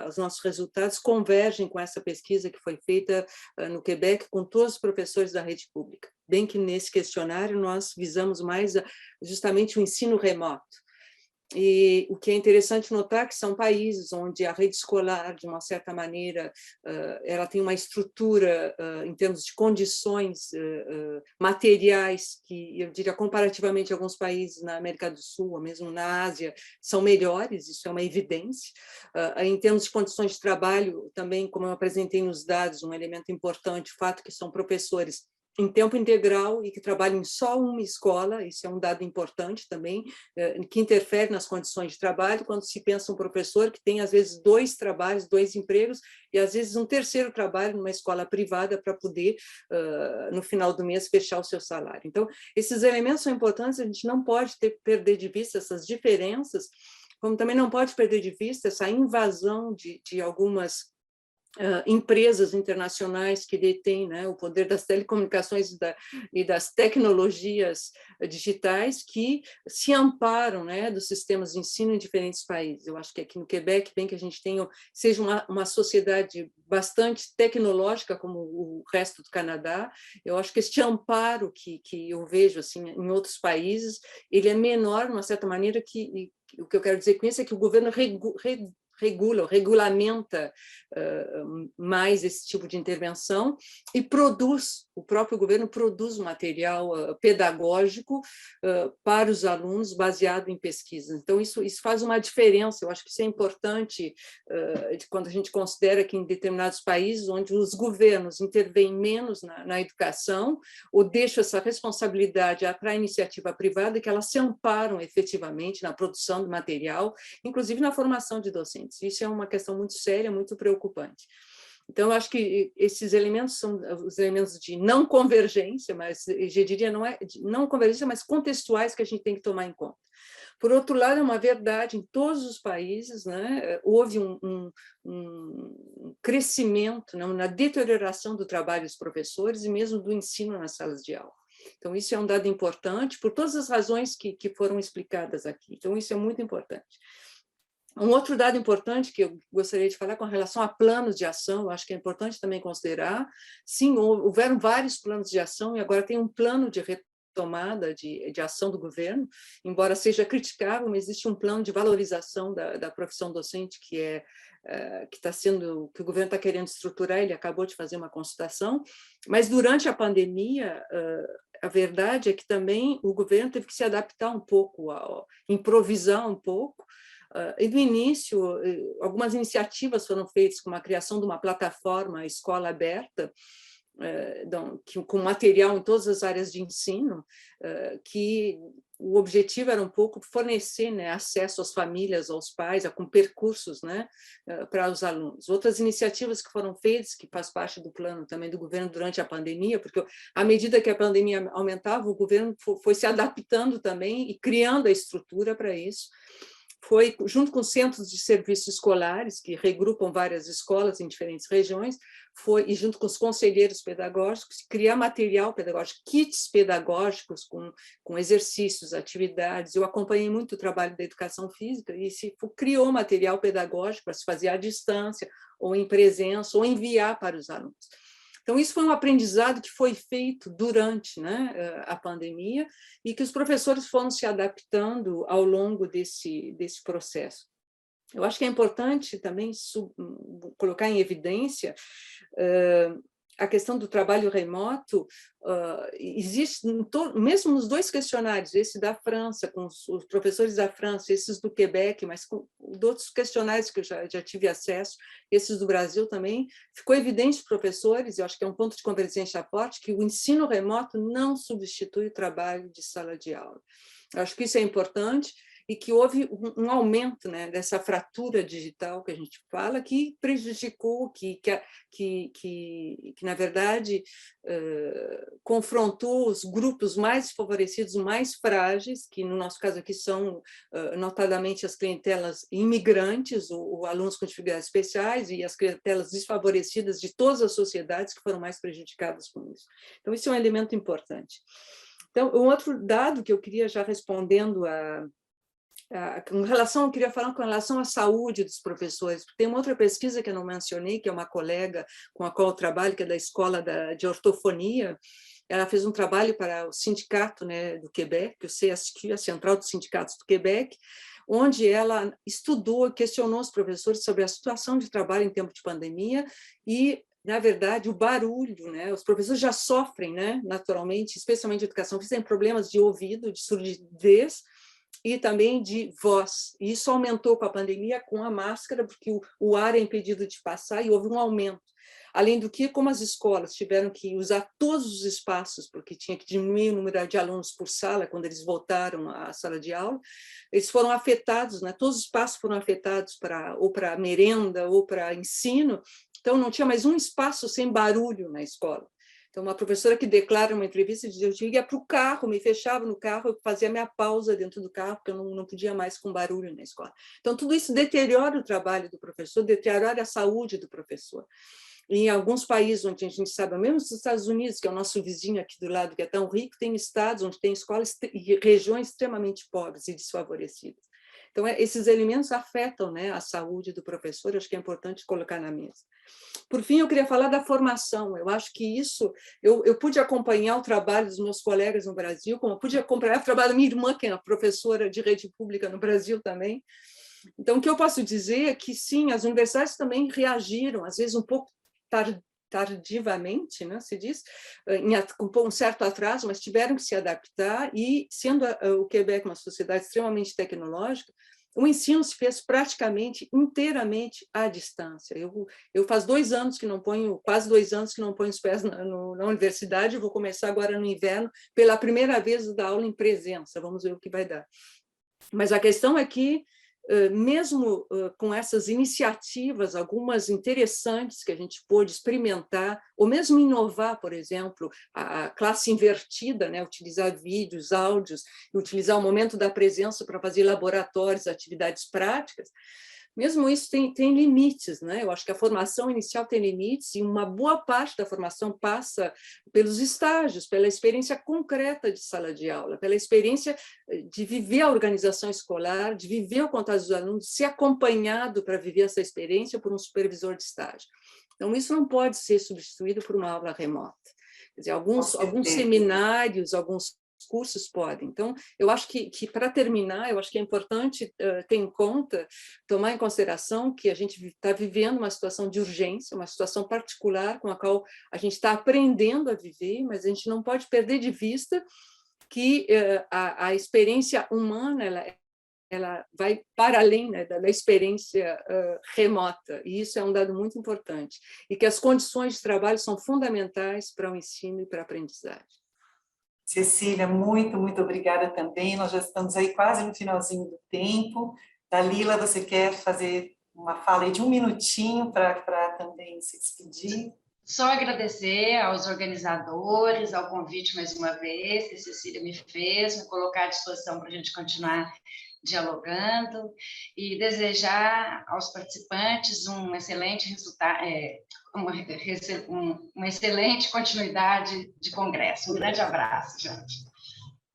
os nossos resultados convergem com essa pesquisa que foi feita no Quebec com todos os professores da rede pública. Bem que nesse questionário nós visamos mais justamente o ensino remoto. E o que é interessante notar que são países onde a rede escolar, de uma certa maneira, ela tem uma estrutura em termos de condições materiais que, eu diria, comparativamente a alguns países na América do Sul, ou mesmo na Ásia, são melhores, isso é uma evidência. Em termos de condições de trabalho, também, como eu apresentei nos dados, um elemento importante, o fato que são professores em tempo integral e que trabalham em só uma escola, isso é um dado importante também, que interfere nas condições de trabalho, quando se pensa um professor que tem, às vezes, 2 trabalhos, 2 empregos, e, às vezes, um terceiro trabalho numa escola privada para poder, no final do mês, fechar o seu salário. Então, esses elementos são importantes, a gente não pode perder de vista essas diferenças, como também não pode perder de vista essa invasão de algumas empresas internacionais que detêm, né, o poder das telecomunicações e das tecnologias digitais que se amparam, né, dos sistemas de ensino em diferentes países. Eu acho que aqui no Quebec, bem que a gente seja uma sociedade bastante tecnológica, como o resto do Canadá, eu acho que este amparo que eu vejo assim, em outros países, ele é menor, de uma certa maneira, o que eu quero dizer com isso é que o governo regulamenta mais esse tipo de intervenção e o próprio governo produz material pedagógico para os alunos baseado em pesquisas. Então, isso faz uma diferença, eu acho que isso é importante quando a gente considera que em determinados países onde os governos intervêm menos na educação ou deixam essa responsabilidade para a iniciativa privada, que elas se amparam efetivamente na produção do material, inclusive na formação de docentes. Isso é uma questão muito séria, muito preocupante. Então, eu acho que esses elementos são os elementos de não convergência, mas eu diria não é de não convergência, mas contextuais que a gente tem que tomar em conta. Por outro lado, é uma verdade, em todos os países, né, houve um crescimento, né, uma deterioração do trabalho dos professores e mesmo do ensino nas salas de aula. Então, isso é um dado importante, por todas as razões que foram explicadas aqui. Então, isso é muito importante. Um outro dado importante que eu gostaria de falar com relação a planos de ação, eu acho que é importante também considerar, sim, houveram vários planos de ação e agora tem um plano de retomada de ação do governo, embora seja criticável, mas existe um plano de valorização da profissão docente que o governo está querendo estruturar, ele acabou de fazer uma consultação, mas durante a pandemia, a verdade é que também o governo teve que se adaptar um pouco, improvisar um pouco. E no início, algumas iniciativas foram feitas, como a criação de uma plataforma Escola Aberta, com material em todas as áreas de ensino, que o objetivo era um pouco fornecer, né, acesso às famílias, aos pais, com percursos, né, para os alunos. Outras iniciativas que foram feitas, que faz parte do plano também do governo durante a pandemia, porque à medida que a pandemia aumentava, o governo foi se adaptando também e criando a estrutura para isso. Foi, junto com centros de serviços escolares, que regrupam várias escolas em diferentes regiões, e junto com os conselheiros pedagógicos, criar material pedagógico, kits pedagógicos com exercícios, atividades. Eu acompanhei muito o trabalho da educação física e se criou material pedagógico para se fazer à distância, ou em presença, ou enviar para os alunos. Então, isso foi um aprendizado que foi feito durante, né, a pandemia e que os professores foram se adaptando ao longo desse processo. Eu acho que é importante também colocar em evidência a questão do trabalho remoto. Existe, mesmo nos dois questionários, esse da França, com os professores da França, esses do Quebec, mas com outros questionários que eu já tive acesso, esses do Brasil também, ficou evidente, professores, eu acho que é um ponto de convergência forte, que o ensino remoto não substitui o trabalho de sala de aula. Eu acho que isso é importante, e que houve um aumento, né, dessa fratura digital que a gente fala, que prejudicou, que na verdade, confrontou os grupos mais favorecidos, mais frágeis, que no nosso caso aqui são, notadamente, as clientelas imigrantes, ou alunos com dificuldades especiais, e as clientelas desfavorecidas de todas as sociedades que foram mais prejudicadas com isso. Então, isso é um elemento importante. Então, um outro dado que eu queria, já respondendo eu queria falar com relação à saúde dos professores, porque tem uma outra pesquisa que eu não mencionei, que é uma colega com a qual eu trabalho, que é da Escola de Ortofonia. Ela fez um trabalho para o sindicato, né, do Quebec, o CSQ, a Central dos Sindicatos do Quebec, onde ela estudou, questionou os professores sobre a situação de trabalho em tempo de pandemia e, na verdade, o barulho, né? Os professores já sofrem, né, naturalmente, especialmente em educação física, têm problemas de ouvido, de surdez, e também de voz. E isso aumentou com a pandemia, com a máscara, porque o ar é impedido de passar e houve um aumento. Além do que, como as escolas tiveram que usar todos os espaços, porque tinha que diminuir o número de alunos por sala, quando eles voltaram à sala de aula, eles foram afetados, né? Todos os espaços foram afetados ou para merenda ou para ensino, então não tinha mais um espaço sem barulho na escola. Então, uma professora que declara uma entrevista, eu ia para o carro, me fechava no carro, eu fazia minha pausa dentro do carro, porque eu não podia mais com barulho na escola. Então, tudo isso deteriora o trabalho do professor, deteriora a saúde do professor. Em alguns países onde a gente sabe, mesmo nos Estados Unidos, que é o nosso vizinho aqui do lado, que é tão rico, tem estados onde tem escolas e regiões extremamente pobres e desfavorecidas. Então, esses elementos afetam, né, a saúde do professor, acho que é importante colocar na mesa. Por fim, eu queria falar da formação. Eu acho que isso, eu pude acompanhar o trabalho dos meus colegas no Brasil, como eu pude acompanhar o trabalho da minha irmã, que é professora de rede pública no Brasil também. Então, o que eu posso dizer é que, sim, as universidades também reagiram, às vezes um pouco tardivamente, né, se diz, com um certo atraso, mas tiveram que se adaptar e, sendo o Quebec uma sociedade extremamente tecnológica, o ensino se fez praticamente inteiramente à distância. Eu faz 2 anos que não ponho, quase 2 anos que não ponho os pés na universidade, vou começar agora no inverno, pela primeira vez dar aula em presença, vamos ver o que vai dar. Mas a questão é que, mesmo com essas iniciativas, algumas interessantes que a gente pôde experimentar, ou mesmo inovar, por exemplo, a classe invertida, né, utilizar vídeos, áudios, e utilizar o momento da presença para fazer laboratórios, atividades práticas, mesmo isso tem limites, né? Eu acho que a formação inicial tem limites e uma boa parte da formação passa pelos estágios, pela experiência concreta de sala de aula, pela experiência de viver a organização escolar, de viver o contato dos alunos, ser acompanhado para viver essa experiência por um supervisor de estágio. Então, isso não pode ser substituído por uma aula remota. Quer dizer, alguns seminários, alguns cursos podem. Então, eu acho que para terminar, eu acho que é importante ter em conta, tomar em consideração que a gente está vivendo uma situação de urgência, uma situação particular com a qual a gente está aprendendo a viver, mas a gente não pode perder de vista que a experiência humana ela vai para além, né, da experiência remota, e isso é um dado muito importante, e que as condições de trabalho são fundamentais para o ensino e para a aprendizagem. Cecília, muito, muito obrigada também. Nós já estamos aí quase no finalzinho do tempo. Dalila, você quer fazer uma fala aí de um minutinho para também se despedir? Só agradecer aos organizadores, ao convite mais uma vez que a Cecília me fez, me colocar à disposição para a gente continuar dialogando e desejar aos participantes um excelente resultado, uma excelente continuidade de congresso. Um grande abraço, gente.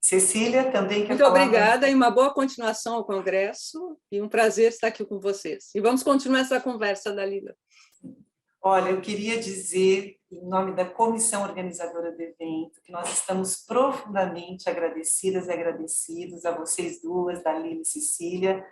Cecília, também quer Muito falar? obrigada e uma boa continuação ao congresso, e um prazer estar aqui com vocês. E vamos continuar essa conversa, Dalila. Olha, eu queria dizer, em nome da comissão organizadora do evento, que nós estamos profundamente agradecidas e agradecidos a vocês duas, Dalila e Cecília,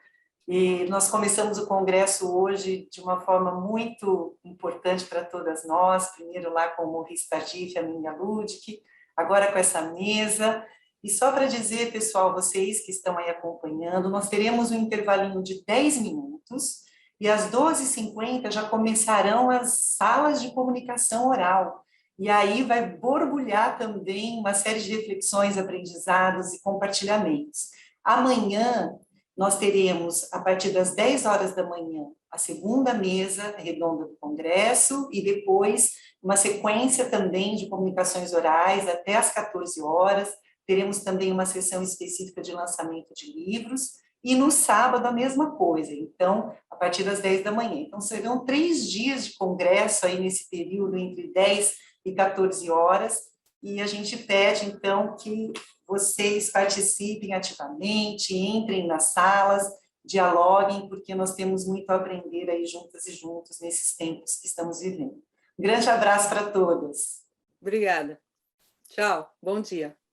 e nós começamos o congresso hoje de uma forma muito importante para todas nós, primeiro lá com o Maurice Tardif, a Minha Ludic, agora com essa mesa. E só para dizer, pessoal, vocês que estão aí acompanhando, nós teremos um intervalinho de 10 minutos, e às 12h50 já começarão as salas de comunicação oral. E aí vai borbulhar também uma série de reflexões, aprendizados e compartilhamentos. Amanhã, nós teremos, a partir das 10 horas da manhã, a segunda mesa redonda do Congresso e depois uma sequência também de comunicações orais até às 14 horas. Teremos também uma sessão específica de lançamento de livros e no sábado a mesma coisa, então, a partir das 10 da manhã. Então, serão 3 dias de congresso aí nesse período entre 10 e 14 horas, e a gente pede, então, que vocês participem ativamente, entrem nas salas, dialoguem, porque nós temos muito a aprender aí juntas e juntos nesses tempos que estamos vivendo. Um grande abraço para todas. Obrigada. Tchau, bom dia.